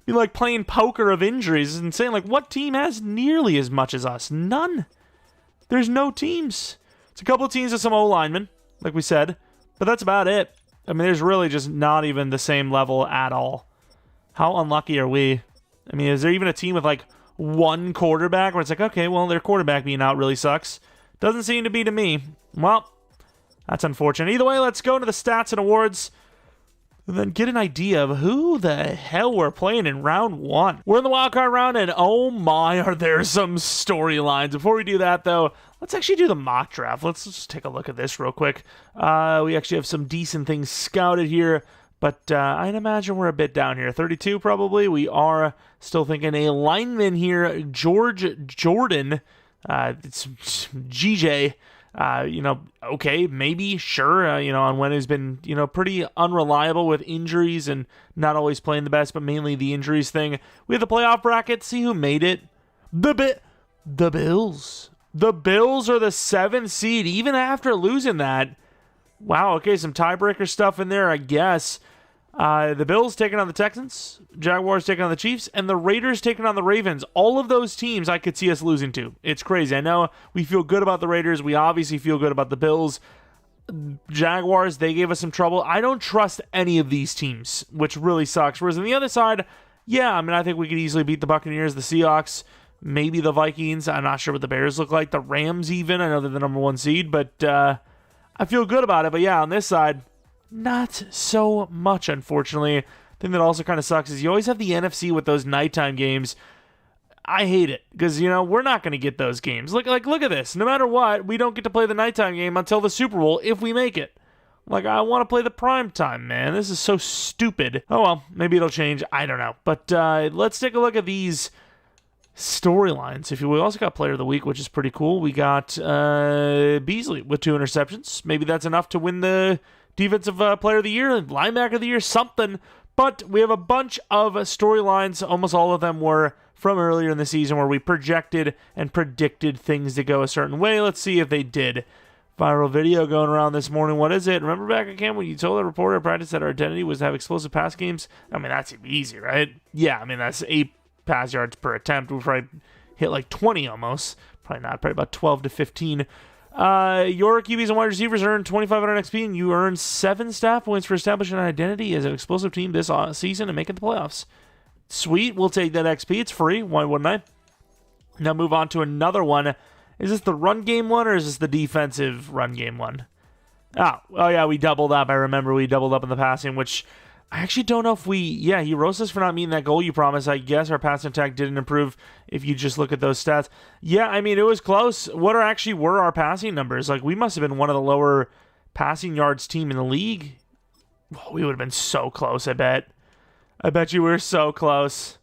Be like playing poker of injuries and saying, like, what team has nearly as much as us? None. There's no teams. It's a couple of teams with some O-linemen, like we said, but that's about it. I mean, there's really just not even the same level at all. How unlucky are we? I mean, is there even a team with, like, 1 quarterback where it's like, okay, well, their quarterback being out really sucks? Doesn't seem to be to me. Well, that's unfortunate. Either way, let's go into the stats and awards and then get an idea of who the hell we're playing in round 1. We're in the wildcard round, and oh my, are there some storylines. Before we do that, though, let's actually do the mock draft. Let's just take a look at this real quick. We actually have some decent things scouted here, but I'd imagine we're a bit down here. 32 probably. We are still thinking a lineman here, George Jordan. It's GJ. Okay, maybe, sure, on when he's been, pretty unreliable with injuries and not always playing the best, but mainly the injuries thing. We have the playoff bracket. See who made it. The Bills. The Bills are the 7th seed, even after losing that. Wow, okay, some tiebreaker stuff in there, I guess. The Bills taking on the Texans, Jaguars taking on the Chiefs, and the Raiders taking on the Ravens. All of those teams I could see us losing to. It's crazy. I know we feel good about the Raiders. We obviously feel good about the Bills. Jaguars, they gave us some trouble. I don't trust any of these teams, which really sucks. Whereas on the other side, yeah, I mean, I think we could easily beat the Buccaneers, the Seahawks, maybe the Vikings. I'm not sure what the Bears look like. The Rams even. I know they're the number 1 seed, but I feel good about it. But yeah, on this side, not so much, unfortunately. The thing that also kind of sucks is you always have the NFC with those nighttime games. I hate it because, we're not going to get those games. Look at this. No matter what, we don't get to play the nighttime game until the Super Bowl if we make it. Like, I want to play the prime time, man. This is so stupid. Oh, well, maybe it'll change. I don't know. But let's take a look at these storylines, if you will. We also got Player of the Week, which is pretty cool. We got Beasley with 2 interceptions. Maybe that's enough to win the Defensive Player of the Year, Linebacker of the Year, something. But we have a bunch of storylines. Almost all of them were from earlier in the season where we projected and predicted things to go a certain way. Let's see if they did. Viral video going around this morning. What is it? Remember back at camp when you told the reporter at practice that our identity was to have explosive pass games? I mean, that's easy, right? Yeah, I mean, that's 8 pass yards per attempt. We'll probably hit like 20 almost. Probably not. Probably about 12 to 15. Your QBs and wide receivers earn 2,500 XP, and you earn 7 staff points for establishing an identity as an explosive team this season and making the playoffs. Sweet, we'll take that XP. It's free. Why wouldn't I? Now move on to another one. Is this the run game one, or is this the defensive run game one? Oh yeah, we doubled up. I remember we doubled up in the passing, which I actually don't know if he roasts us for not meeting that goal you promised. I guess our passing attack didn't improve if you just look at those stats. Yeah, I mean, it was close. What were our passing numbers? Like, we must have been one of the lower passing yards team in the league. Oh, we would have been so close, I bet. I bet you we were so close.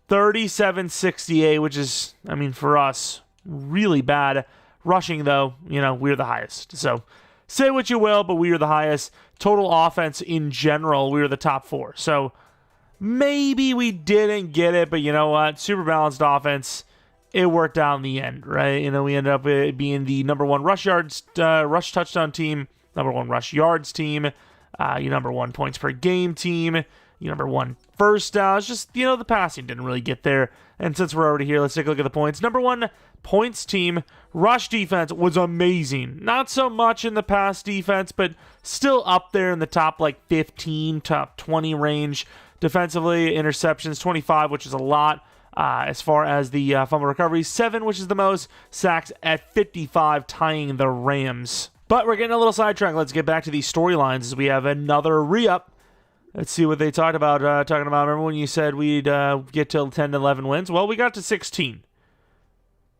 37-68, which is, I mean, for us, really bad. Rushing, though, we're the highest. So, say what you will, but we were the highest. Total offense in general, we were the top 4. So maybe we didn't get it, but you know what? Super balanced offense. It worked out in the end, right? We ended up being the number 1 rush touchdown team, number 1 rush yards team, number 1 points per game team, number 1 first down. It's just, the passing didn't really get there. And since we're already here, let's take a look at the points. Number 1 points team, rush defense was amazing. Not so much in the pass defense, but still up there in the top 15, top 20 range. Defensively, interceptions 25, which is a lot. As far as the fumble recoveries, 7, which is the most. Sacks at 55, tying the Rams. But we're getting a little sidetracked. Let's get back to these storylines as we have another re-up. Let's see what they talked about. Remember when you said we'd get to 10 to 11 wins? Well, we got to 16.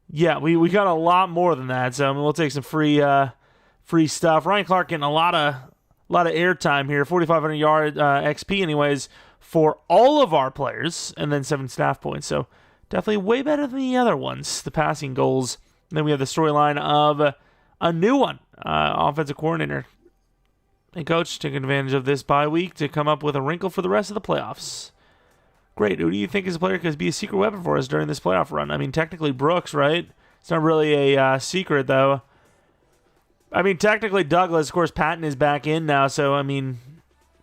Yeah, we got a lot more than that. So we'll take some free stuff. Ryan Clark getting a lot of airtime here. 4,500 yard XP, anyways, for all of our players, and then 7 staff points. So definitely way better than the other ones. The passing goals. And then we have the storyline of a new one, offensive coordinator. And coach taking advantage of this bye week to come up with a wrinkle for the rest of the playoffs. Great. Who do you think is a player could be a secret weapon for us during this playoff run? I mean, technically Brooks, right? It's not really a secret, though. I mean, technically Douglas. Of course, Patton is back in now, so, I mean,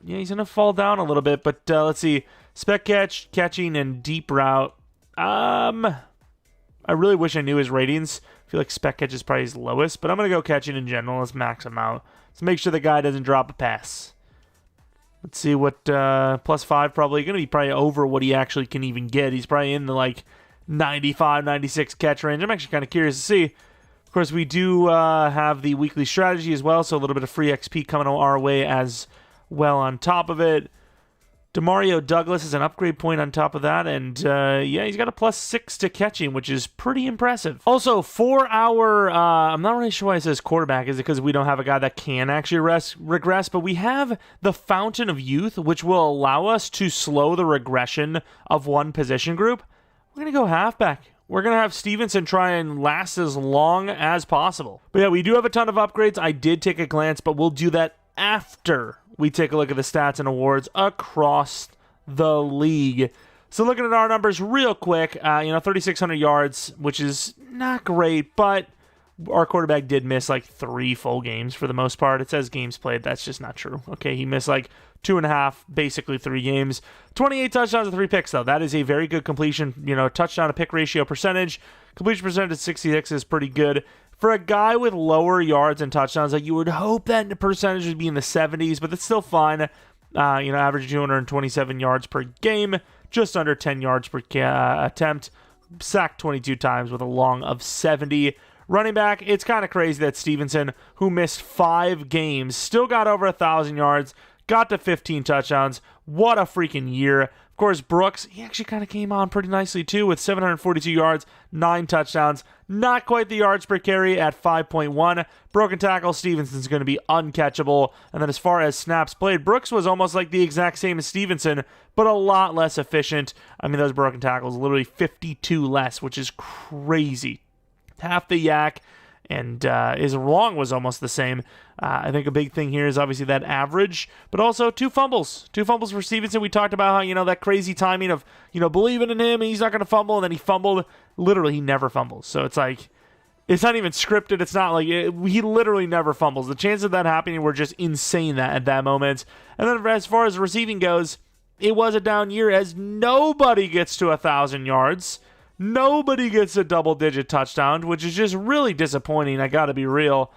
yeah, he's going to fall down a little bit. But let's see. Spec catching, and deep route. I really wish I knew his ratings. I feel like spec catch is probably his lowest, but I'm going to go catching in general. Let's max him out. Let's make sure the guy doesn't drop a pass. Let's see what +5 probably going to be probably over what he actually can even get. He's probably in the 95, 96 catch range. I'm actually kind of curious to see. Of course, we do have the weekly strategy as well, so a little bit of free XP coming our way as well on top of it. Demario Douglas is an upgrade point on top of that, and he's got a +6 to catching, which is pretty impressive. Also, for our, I'm not really sure why it says quarterback. Is it because we don't have a guy that can actually regress? But we have the Fountain of Youth, which will allow us to slow the regression of one position group. We're going to go halfback. We're going to have Stevenson try and last as long as possible. But yeah, we do have a ton of upgrades. I did take a glance, but we'll do that after we take a look at the stats and awards across the league. So looking at our numbers real quick, 3,600 yards, which is not great, but our quarterback did miss 3 full games for the most part. It says games played. That's just not true. Okay, he missed 2.5, basically 3 games. 28 touchdowns and 3 picks, though. That is a very good completion, touchdown to pick ratio percentage. Completion percentage at 66 is pretty good. For a guy with lower yards and touchdowns, you would hope that the percentage would be in the 70s, but that's still fine. Average 227 yards per game, just under 10 yards per attempt. Sacked 22 times with a long of 70. Running back, it's kind of crazy that Stevenson, who missed 5 games, still got over 1,000 yards, got to 15 touchdowns. What a freaking year. Of course, Brooks, he actually kind of came on pretty nicely too with 742 yards, 9 touchdowns. Not quite the yards per carry at 5.1. Broken tackle, Stevenson's going to be uncatchable. And then as far as snaps played, Brooks was almost the exact same as Stevenson, but a lot less efficient. I mean, those broken tackles, literally 52 less, which is crazy. Half the yak, and his long was almost the same. I think a big thing here is obviously that average, but also 2 fumbles. 2 fumbles for Stevenson. We talked about how, that crazy timing of, believing in him, and he's not going to fumble, and then he fumbled. Literally, he never fumbles. So it's it's not even scripted. It's not he literally never fumbles. The chances of that happening were just insane at that moment. And then as far as receiving goes, it was a down year as nobody gets to 1,000 yards. Nobody gets a double-digit touchdown, which is just really disappointing. I got to be real.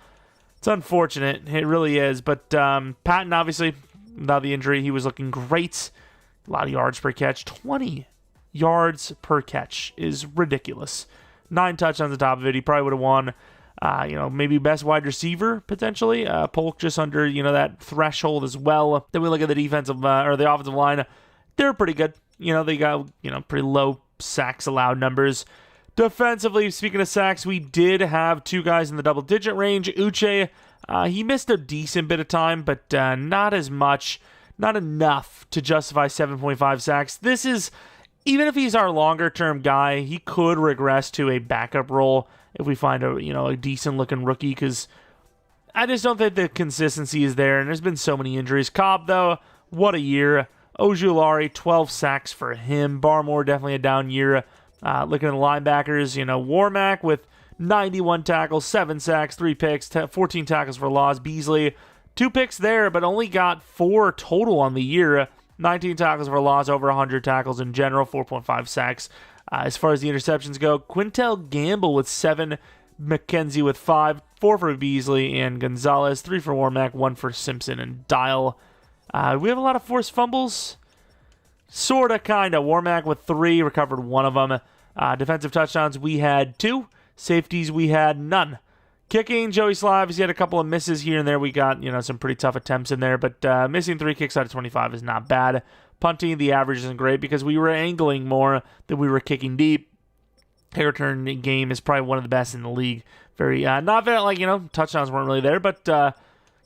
It's unfortunate. It really is. But Patton, obviously, without the injury, he was looking great. A lot of yards per catch. 20 yards per catch is ridiculous. 9 touchdowns on top of it. He probably would have won Maybe best wide receiver, potentially. Polk just under, that threshold as well. Then we look at the defensive, or the offensive line. They're pretty good. They got, pretty low sacks allowed numbers. Defensively, speaking of sacks, we did have 2 guys in the double-digit range. Uche, he missed a decent bit of time, but not as much, not enough to justify 7.5 sacks. This is, even if he's our longer-term guy, he could regress to a backup role if we find a decent-looking rookie, because I just don't think the consistency is there, and there's been so many injuries. Cobb, though, what a year. Ojulari, 12 sacks for him. Barmore, definitely a down year. Looking at the linebackers, Warmack with 91 tackles, 7 sacks, 3 picks, 14 tackles for loss. Beasley, 2 picks there, but only got 4 total on the year. 19 tackles for loss, over 100 tackles in general, 4.5 sacks. As far as the interceptions go, Quintel Gamble with 7, McKenzie with 5, 4 for Beasley and Gonzalez, 3 for Warmack, 1 for Simpson and Dial. We have a lot of forced fumbles. Sorta, kinda. Warmack with 3, recovered 1 of them. Defensive touchdowns, we had 2. Safeties, we had none. Kicking, Joey Slives, he had a couple of misses here and there. We got, some pretty tough attempts in there, but missing 3 kicks out of 25 is not bad. Punting, the average isn't great because we were angling more than we were kicking deep. Kick return game is probably one of the best in the league. Very, not very, touchdowns weren't really there, but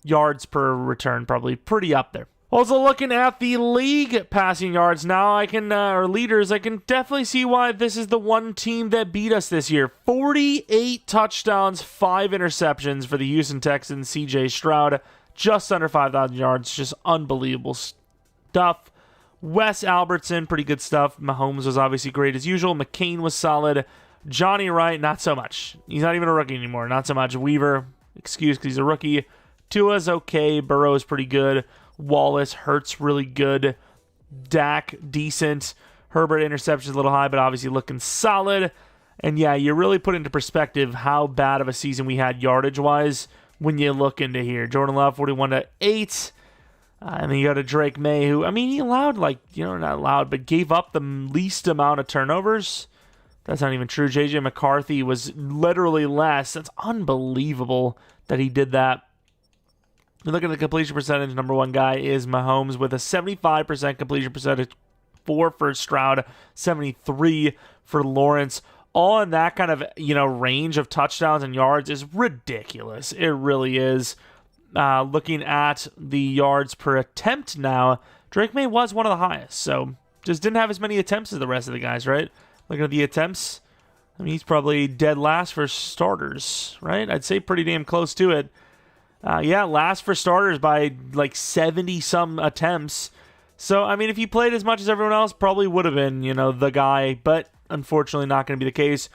yards per return probably pretty up there. Also looking at the league passing yards now, or leaders, I can definitely see why this is the one team that beat us this year. 48 touchdowns, 5 interceptions for the Houston Texans. CJ Stroud, just under 5,000 yards. Just unbelievable stuff. Wes Albertson, pretty good stuff. Mahomes was obviously great as usual. McCain was solid. Johnny Wright, not so much. He's not even a rookie anymore. Not so much. Weaver, excuse because he's a rookie. Tua's okay. Burrow's pretty good. Wallace, Hurts really good. Dak, decent. Herbert, interceptions a little high, but obviously looking solid. And yeah, you really put into perspective how bad of a season we had yardage-wise when you look into here. Jordan Love, 41-8. And then you got a Drake May who, he allowed, not allowed, but gave up the least amount of turnovers. That's not even true. J.J. McCarthy was literally less. That's unbelievable that he did that. You look at the completion percentage, number 1 guy is Mahomes with a 75% completion percentage, 4 for Stroud, 73 for Lawrence. All in that kind of, range of touchdowns and yards is ridiculous. It really is. Looking at the yards per attempt now, Drake May was one of the highest, so just didn't have as many attempts as the rest of the guys, right? Looking at the attempts, he's probably dead last for starters, right? I'd say pretty damn close to it. Last for starters by 70-some attempts. So, if he played as much as everyone else, probably would have been, the guy, but unfortunately not going to be the case.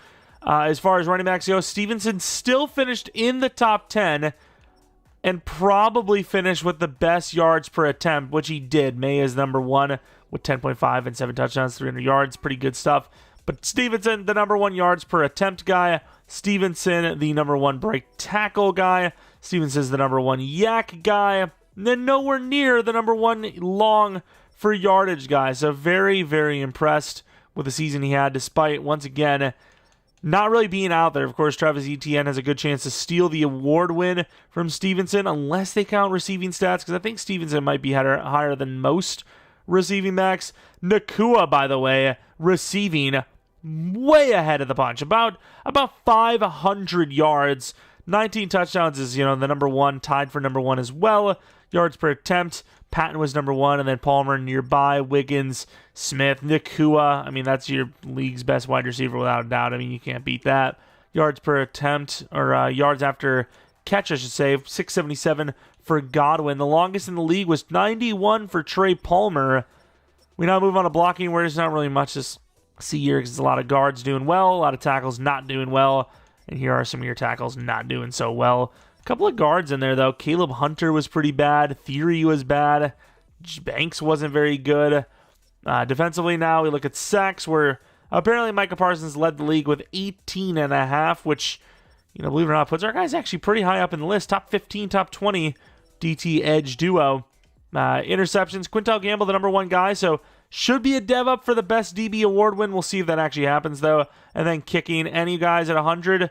As far as running backs go, Stevenson still finished in the top 10 and probably finished with the best yards per attempt, which he did. May is number 1 with 10.5 and 7 touchdowns, 300 yards. Pretty good stuff. But Stevenson, the number 1 yards per attempt guy. Stevenson, the number 1 break tackle guy. Stevenson's the number 1 yak guy. And then nowhere near the number 1 long for yardage guy. So very, very impressed with the season he had, despite, once again, not really being out there. Of course, Travis Etienne has a good chance to steal the award win from Stevenson, unless they count receiving stats, because I think Stevenson might be higher than most receiving backs. Nakua, by the way, receiving way ahead of the bunch. About 500 yards. 19 touchdowns is, the number 1, tied for number 1 as well. Yards per attempt, Patton was number 1, and then Palmer nearby, Wiggins, Smith, Nakua. That's your league's best wide receiver without a doubt. You can't beat that. Yards per attempt, or yards after catch, I should say, 677 for Godwin. The longest in the league was 91 for Trey Palmer. We now move on to blocking, where there's not really much to see here, because there's a lot of guards doing well, a lot of tackles not doing well. And here are some of your tackles not doing so well. A couple of guards in there, though. Caleb Hunter was pretty bad. Theory was bad. Banks wasn't very good. Defensively now, we look at sacks, where apparently Micah Parsons led the league with 18.5, which, believe it or not, puts our guys actually pretty high up in the list. Top 15, top 20 DT edge duo. Interceptions, Quintel Gamble, the number 1 guy, so should be a dev up for the best DB award win. We'll see if that actually happens, though. And then kicking, any guys at 100?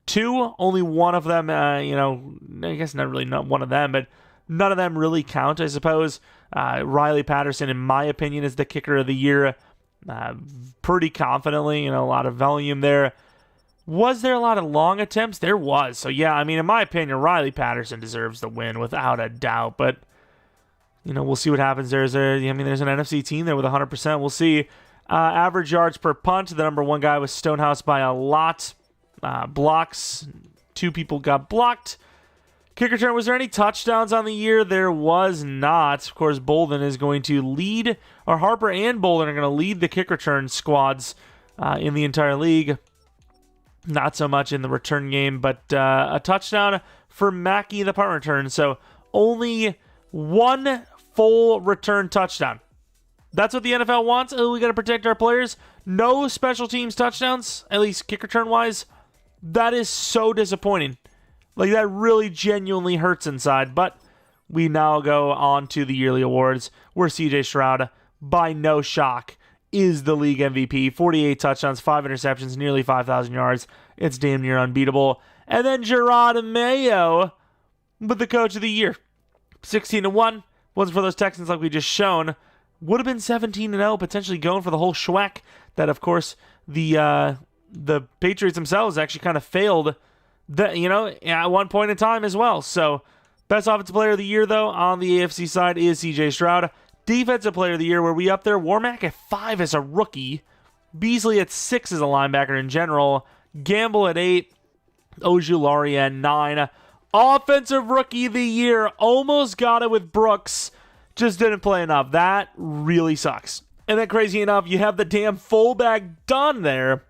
2. Only one of them, I guess not really not one of them, but none of them really count, I suppose. Riley Patterson, in my opinion, is the kicker of the year. Pretty confidently, a lot of volume there. Was there a lot of long attempts? There was. So, yeah, in my opinion, Riley Patterson deserves the win without a doubt. But, we'll see what happens. There's an NFC team there with 100%. We'll see. Average yards per punt. The number one guy was Stonehouse by a lot. Blocks. 2 people got blocked. Kick return, was there any touchdowns on the year? There was not. Of course, Bolden is going to lead, or Harper and Bolden are going to lead the kick return squads in the entire league. Not so much in the return game, but a touchdown for Mackey in the punt return. So only 1 full return touchdown. That's what the NFL wants. Oh, we got to protect our players. No special teams touchdowns, at least kick return wise. That is so disappointing. Like, that really genuinely hurts inside. But we now go on to the yearly awards, where CJ Stroud, by no shock, is the league MVP. 48 touchdowns, 5 interceptions, nearly 5,000 yards. It's damn near unbeatable. And then Gerard Mayo with the coach of the year. 16-1. Wasn't for those Texans like we just shown. Would have been 17-0, potentially going for the whole schwack. That, of course, the Patriots themselves actually kind of failed at one point in time as well. So, best offensive player of the year, though, on the AFC side is CJ Stroud. Defensive player of the year, were we up there? Warmack at 5 as a rookie. Beasley at 6 as a linebacker in general. Gamble at 8. Ojulari at 9. Offensive rookie of the year. Almost got it with Brooks. Just didn't play enough. That really sucks. And then, crazy enough, you have the damn fullback done there.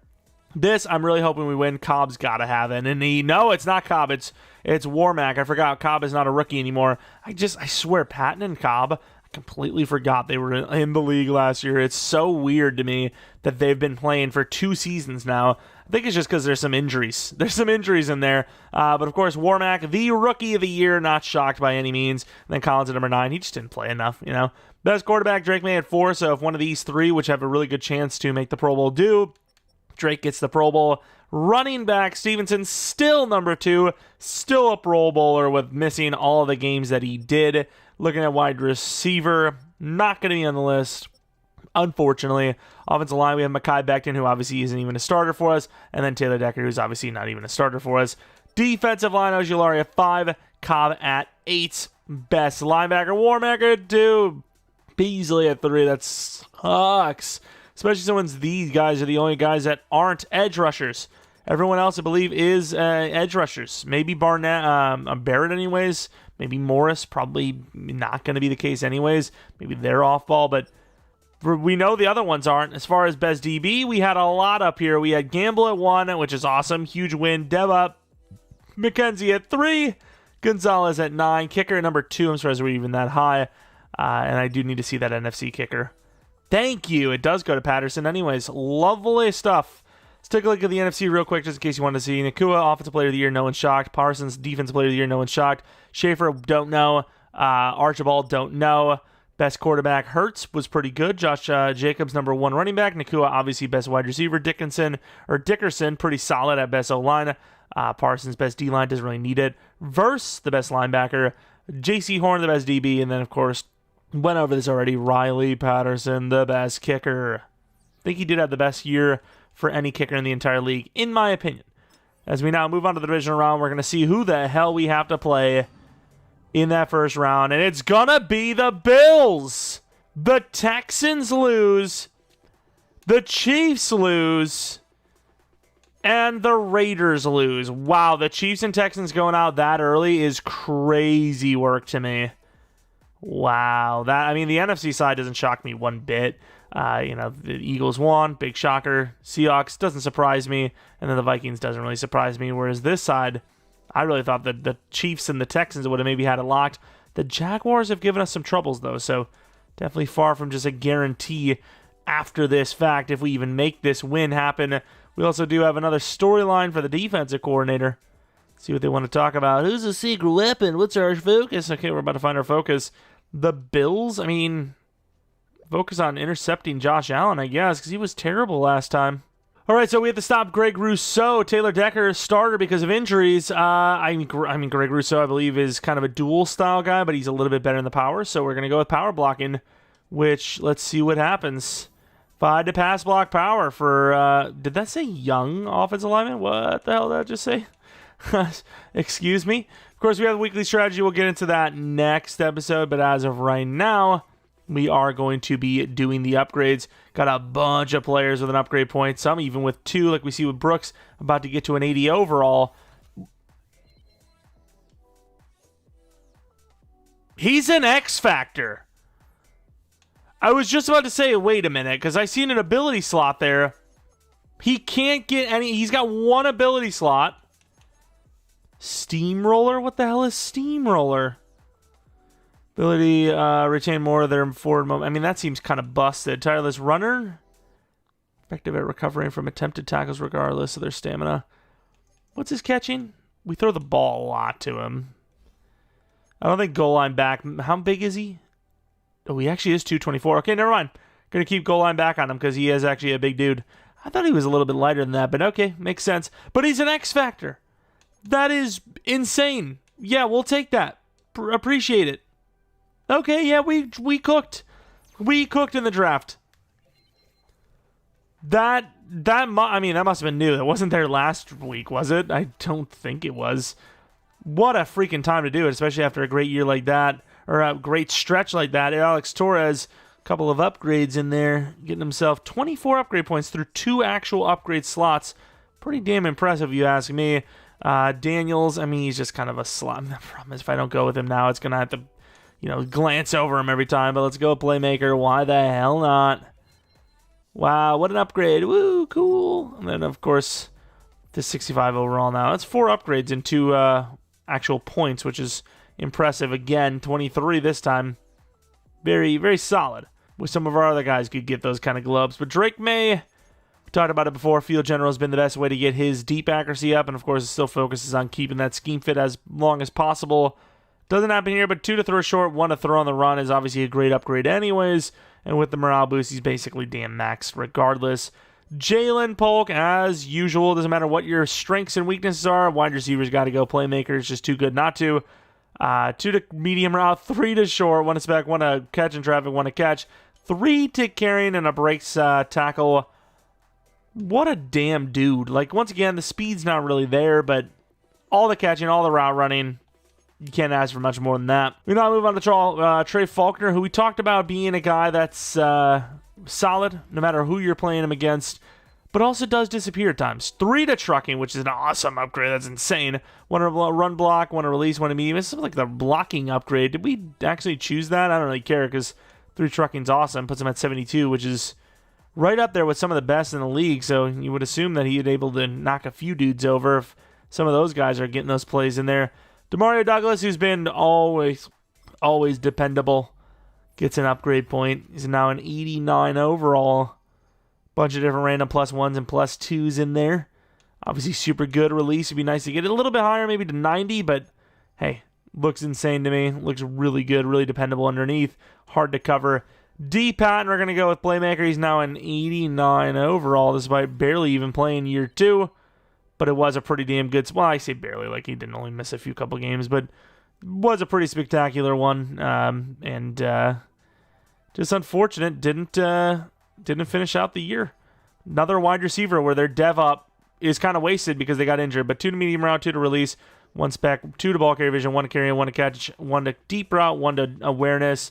This, I'm really hoping we win. Cobb's got to have it. And no, it's not Cobb. It's Warmack. I forgot Cobb is not a rookie anymore. I swear, Patton and Cobb, I completely forgot they were in the league last year. It's so weird to me that they've been playing for 2 seasons now. I think it's just because there's some injuries. There's some injuries in there. But, of course, Warmack, the rookie of the year, not shocked by any means. And then Collins at number 9. He just didn't play enough, Best quarterback, Drake May at 4. So if one of these 3, which have a really good chance to make the Pro Bowl, do, Drake gets the Pro Bowl. Running back, Stevenson, still number 2. Still a Pro Bowler with missing all of the games that he did. Looking at wide receiver, not going to be on the list, unfortunately. Offensive line, we have Mekhi Becton, who obviously isn't even a starter for us. And then Taylor Decker, who's obviously not even a starter for us. Defensive line, Ojulari at 5. Cobb at 8. Best linebacker, Warmack at 2. Beasley at 3. That sucks. Especially since these guys are the only guys that aren't edge rushers. Everyone else, I believe, is edge rushers. Maybe Barrett anyways. Maybe Morris, probably not going to be the case anyways. Maybe they're off ball, but we know the other ones aren't. As far as best DB, we had a lot up here. We had Gamble at 1, which is awesome. Huge win. Dev up. McKenzie at 3. Gonzalez at 9. Kicker at number 2. I'm surprised we're even that high. And I do need to see that NFC kicker. Thank you. It does go to Patterson anyways. Lovely stuff. Let's take a look at the NFC real quick, just in case you wanted to see. Nakua, Offensive Player of the Year, no one's shocked. Parsons, Defensive Player of the Year, no one's shocked. Schaefer, don't know. Archibald, don't know. Best quarterback, Hurts, was pretty good. Josh Jacobs, number 1 running back. Nakua, obviously best wide receiver. Dickerson, pretty solid at best O-line. Parsons, best D-line, doesn't really need it. Verse, the best linebacker. J.C. Horn, the best DB. And then, of course, went over this already. Riley Patterson, the best kicker. I think he did have the best year for any kicker in the entire league, in my opinion. As we now move on to the divisional round, we're going to see who the hell we have to play in that first round. And it's going to be the Bills. The Texans lose. The Chiefs lose. And the Raiders lose. Wow, the Chiefs and Texans going out that early is crazy work to me. Wow, the NFC side doesn't shock me one bit. The Eagles won, big shocker. Seahawks doesn't surprise me, and then the Vikings doesn't really surprise me. Whereas this side, I really thought that the Chiefs and the Texans would have maybe had it locked. The Jaguars have given us some troubles though, so definitely far from just a guarantee after this fact if we even make this win happen. We also do have another storyline for the defensive coordinator. See what they want to talk about. Who's the secret weapon? What's our focus? Okay, we're about to find our focus. The Bills? Focus on intercepting Josh Allen, I guess, because he was terrible last time. All right, so we have to stop Greg Rousseau. Taylor Decker, starter because of injuries. I mean, Greg Rousseau, I believe, is kind of a dual-style guy, but he's a little bit better in the power, so we're going to go with power blocking, which, let's see what happens. 5 to pass block power for, did that say young offensive lineman? What the hell did I just say? Excuse me. Of course, we have the weekly strategy. We'll get into that next episode, but as of right now, we are going to be doing the upgrades. Got a bunch of players with an upgrade point, some even with 2, like we see with Brooks, about to get to an 80 overall. He's an X Factor. I was just about to say, wait a minute, because I seen an ability slot there. He can't get any. He's got 1 ability slot. Steamroller? What the hell is Steamroller? Ability, retain more of their forward moment. I mean, that seems kind of busted. Tireless runner. Effective at recovering from attempted tackles regardless of their stamina. What's his catching? We throw the ball a lot to him. I don't think goal line back. How big is he? Oh, he actually is 224. Okay, never mind. Going to keep goal line back on him because he is actually a big dude. I thought he was a little bit lighter than that, but okay, makes sense. But he's an X Factor. That is insane. Yeah, we'll take that. Appreciate it. Okay, yeah, we cooked. We cooked in the draft. I mean, that must have been new. That wasn't there last week, was it? I don't think it was. What a freaking time to do it, especially after a great year like that, or a great stretch like that. Alex Torres, a couple of upgrades in there, getting himself 24 upgrade points through 2 actual upgrade slots. Pretty damn impressive, if you ask me. Daniels, I mean, he's just kind of a slot. The problem is if I don't go with him now, it's going to have to, glance over him every time. But let's go playmaker. Why the hell not? Wow, what an upgrade. Woo, cool. And then, of course, to 65 overall now. That's 4 upgrades in 2 actual points, which is impressive. Again, 23 this time. Very, very solid. With some of our other guys could get those kind of gloves. But Drake May, we talked about it before. Field General has been the best way to get his deep accuracy up. And, of course, it still focuses on keeping that scheme fit as long as possible. Doesn't happen here, but 2 to throw short, 1 to throw on the run is obviously a great upgrade anyways. And with the morale boost, he's basically damn maxed regardless. Jalen Polk, as usual, doesn't matter what your strengths and weaknesses are. Wide receivers got to go. Playmakers, just too good not to. 2 to medium route, 3 to short, 1 to spec, 1 to catch in traffic, 1 to catch. 3 to carrying and a breaks tackle. What a damn dude. Like, once again, the speed's not really there, but all the catching, all the route running, you can't ask for much more than that. We now move on to Trey Faulkner, who we talked about being a guy that's solid, no matter who you're playing him against, but also does disappear at times. 3 to trucking, which is an awesome upgrade. That's insane. 1 to run block, 1 to release, 1 to medium. It's something like the blocking upgrade. Did we actually choose that? I don't really care because 3 trucking's awesome. Puts him at 72, which is right up there with some of the best in the league. So you would assume that he'd able to knock a few dudes over if some of those guys are getting those plays in there. Demario Douglas, who's been always dependable, gets an upgrade point. He's now an 89 overall. Bunch of different random +1s and +2s in there. Obviously super good release. It'd be nice to get it a little bit higher, maybe to 90, but hey, looks insane to me. Looks really good, really dependable underneath. Hard to cover. D. Patton, we're going to go with playmaker. He's now an 89 overall, despite barely even playing year 2. But it was a pretty damn good... Well, I say barely, like he didn't only miss a few couple games, but was a pretty spectacular one. Just unfortunate, didn't finish out the year. Another wide receiver where their dev up is kind of wasted because they got injured. But 2 to medium route, 2 to release, 1 spec, 2 to ball carry vision, 1 to carry, 1 to catch, 1 to deep route, 1 to awareness.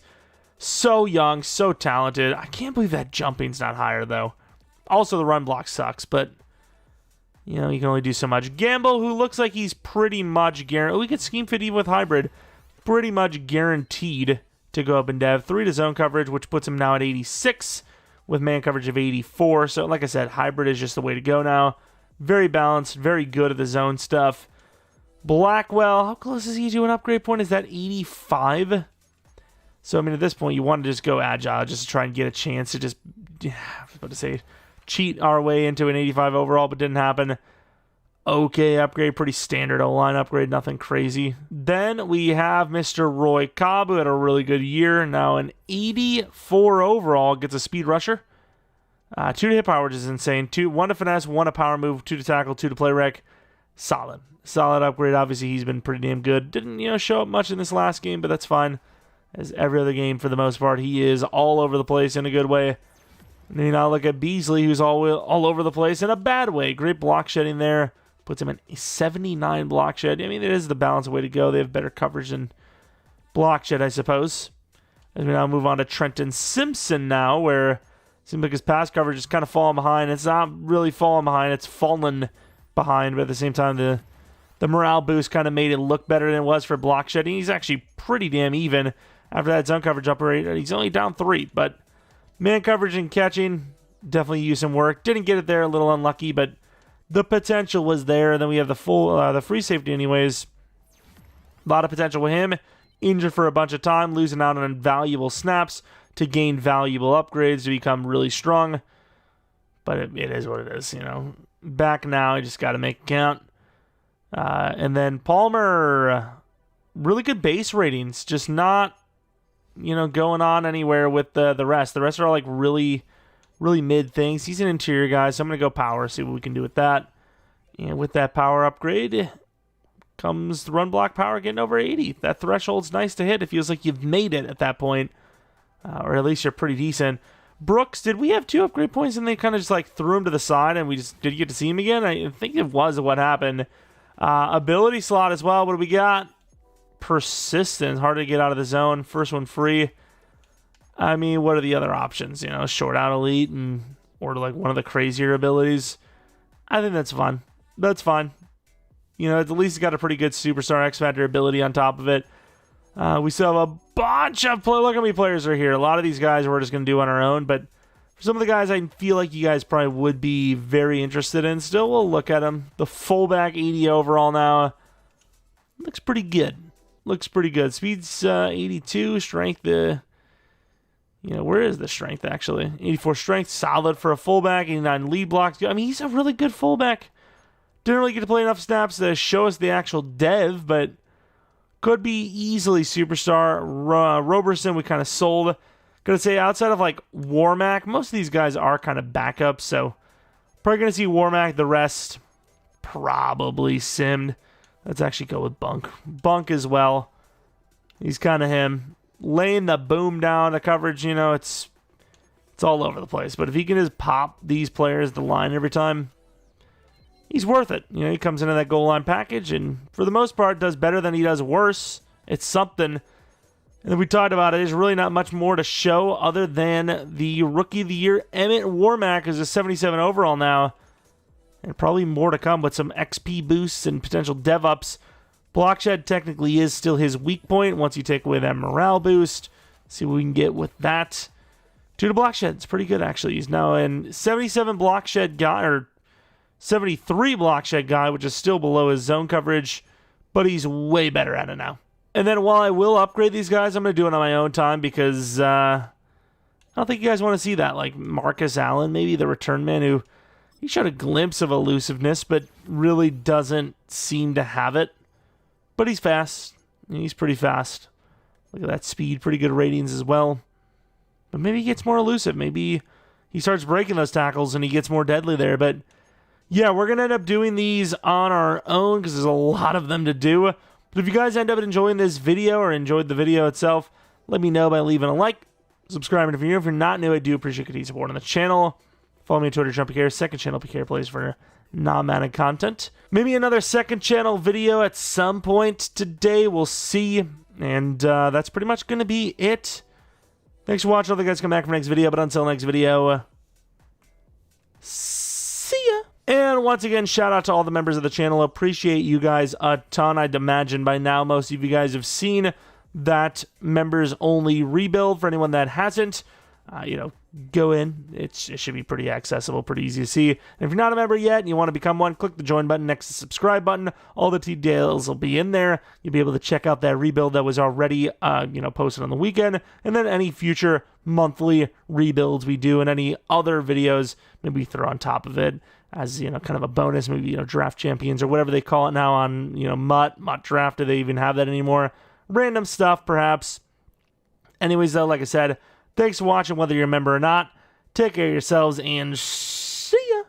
So young, so talented. I can't believe that jumping's not higher, though. Also, the run block sucks, but... you can only do so much. Gamble, who looks like he's pretty much guaranteed. We could scheme fit even with hybrid. Pretty much guaranteed to go up in dev. 3 to zone coverage, which puts him now at 86 with man coverage of 84. So, like I said, hybrid is just the way to go now. Very balanced, very good at the zone stuff. Blackwell, how close is he to an upgrade point? Is that 85? So, I mean, at this point, you want to just go agile just to try and get a chance to just, I was about to say, cheat our way into an 85 overall, but didn't happen. Okay, upgrade, pretty standard O-line upgrade, nothing crazy. Then we have Mr. Roy Cobb, who had a really good year. Now an 84 overall, gets a speed rusher. 2 to hit power, which is insane. 1 to finesse, 1 to power move, 2 to tackle, 2 to play rec. Solid. Solid upgrade. Obviously, he's been pretty damn good. Didn't, show up much in this last game, but that's fine. As every other game, for the most part, he is all over the place in a good way. And then I look at Beasley, who's all over the place in a bad way. Great block shedding there. Puts him in a 79 block shed. I mean, it is the balanced way to go. They have better coverage than block shed, I suppose. As we now move on to Trenton Simpson now, where it seems like his pass coverage is kind of falling behind. It's not really falling behind. It's fallen behind, but at the same time, the morale boost kind of made it look better than it was for block shedding. He's actually pretty damn even after that zone coverage upgrade. He's only down 3, but man coverage and catching, definitely used some work. Didn't get it there, a little unlucky, but the potential was there. And then we have the free safety anyways. A lot of potential with him. Injured for a bunch of time, losing out on valuable snaps to gain valuable upgrades to become really strong. But it is what it is, Back now, I just got to make it count. And then Palmer, really good base ratings, just not, going on anywhere with the rest. The rest are all like really, really mid things. He's an interior guy, so I'm going to go power, see what we can do with that. And with that power upgrade comes the run block power getting over 80. That threshold's nice to hit. It feels like you've made it at that point, or at least you're pretty decent. Brooks, did we have 2 upgrade points and they kind of just like threw him to the side and did you get to see him again? I think it was what happened. Ability slot as well. What do we got? Persistence, hard to get out of the zone. First one free. I mean, what are the other options? Short out elite or like one of the crazier abilities. I think that's fun. That's fine. At least got a pretty good superstar X Factor ability on top of it. We still have a bunch of look how many players are here. A lot of these guys we're just going to do on our own, but for some of the guys I feel like you guys probably would be very interested in, still we'll look at them. The fullback 80 overall now. Looks pretty good. Looks pretty good. Speed's 82. Strength, where is the strength actually? 84 strength, solid for a fullback. 89 lead blocks. I mean, he's a really good fullback. Didn't really get to play enough snaps to show us the actual dev, but could be easily superstar. Roberson, we kind of sold. Gonna say outside of like Warmack, most of these guys are kind of backups, so probably gonna see Warmack. The rest probably simmed. Let's actually go with Bunk. Bunk as well. He's kind of him. Laying the boom down, the coverage, it's all over the place. But if he can just pop these players the line every time, he's worth it. He comes into that goal line package and for the most part does better than he does worse. It's something. And then we talked about it. There's really not much more to show other than the Rookie of the Year. Emmett Warmack is a 77 overall now. And probably more to come with some XP boosts and potential dev ups. Blockshed technically is still his weak point once you take away that morale boost. See what we can get with that. 2 to Blockshed. It's pretty good actually. He's now in 77 Blockshed guy, or 73 Blockshed guy, which is still below his zone coverage. But he's way better at it now. And then while I will upgrade these guys, I'm going to do it on my own time because I don't think you guys want to see that. Like Marcus Allen, maybe the return man, who he showed a glimpse of elusiveness, but really doesn't seem to have it. But he's fast. He's pretty fast. Look at that speed. Pretty good ratings as well. But maybe he gets more elusive. Maybe he starts breaking those tackles and he gets more deadly there. But yeah, we're going to end up doing these on our own because there's a lot of them to do. But if you guys end up enjoying this video or enjoyed the video itself, let me know by leaving a like, subscribing if you're new. If you're not new, I do appreciate continued support on the channel. Follow me on Twitter, Jeromepkr, second channel, PK Plays for non-Madden content. Maybe another second channel video at some point today. We'll see. And that's pretty much going to be it. Thanks for watching. I'll you guys come back for next video. But until next video, see ya. And once again, shout out to all the members of the channel. Appreciate you guys a ton. I'd imagine by now most of you guys have seen that members only rebuild. For anyone that hasn't, go in. It should be pretty accessible, pretty easy to see. And if you're not a member yet and you want to become one, click the join button next to the subscribe button. All the details will be in there. You'll be able to check out that rebuild that was already, posted on the weekend, and then any future monthly rebuilds we do and any other videos maybe throw on top of it as, kind of a bonus, maybe, draft champions or whatever they call it now on, Mutt Draft. Do they even have that anymore? Random stuff, perhaps. Anyways, though, like I said, thanks for watching, whether you're a member or not. Take care of yourselves and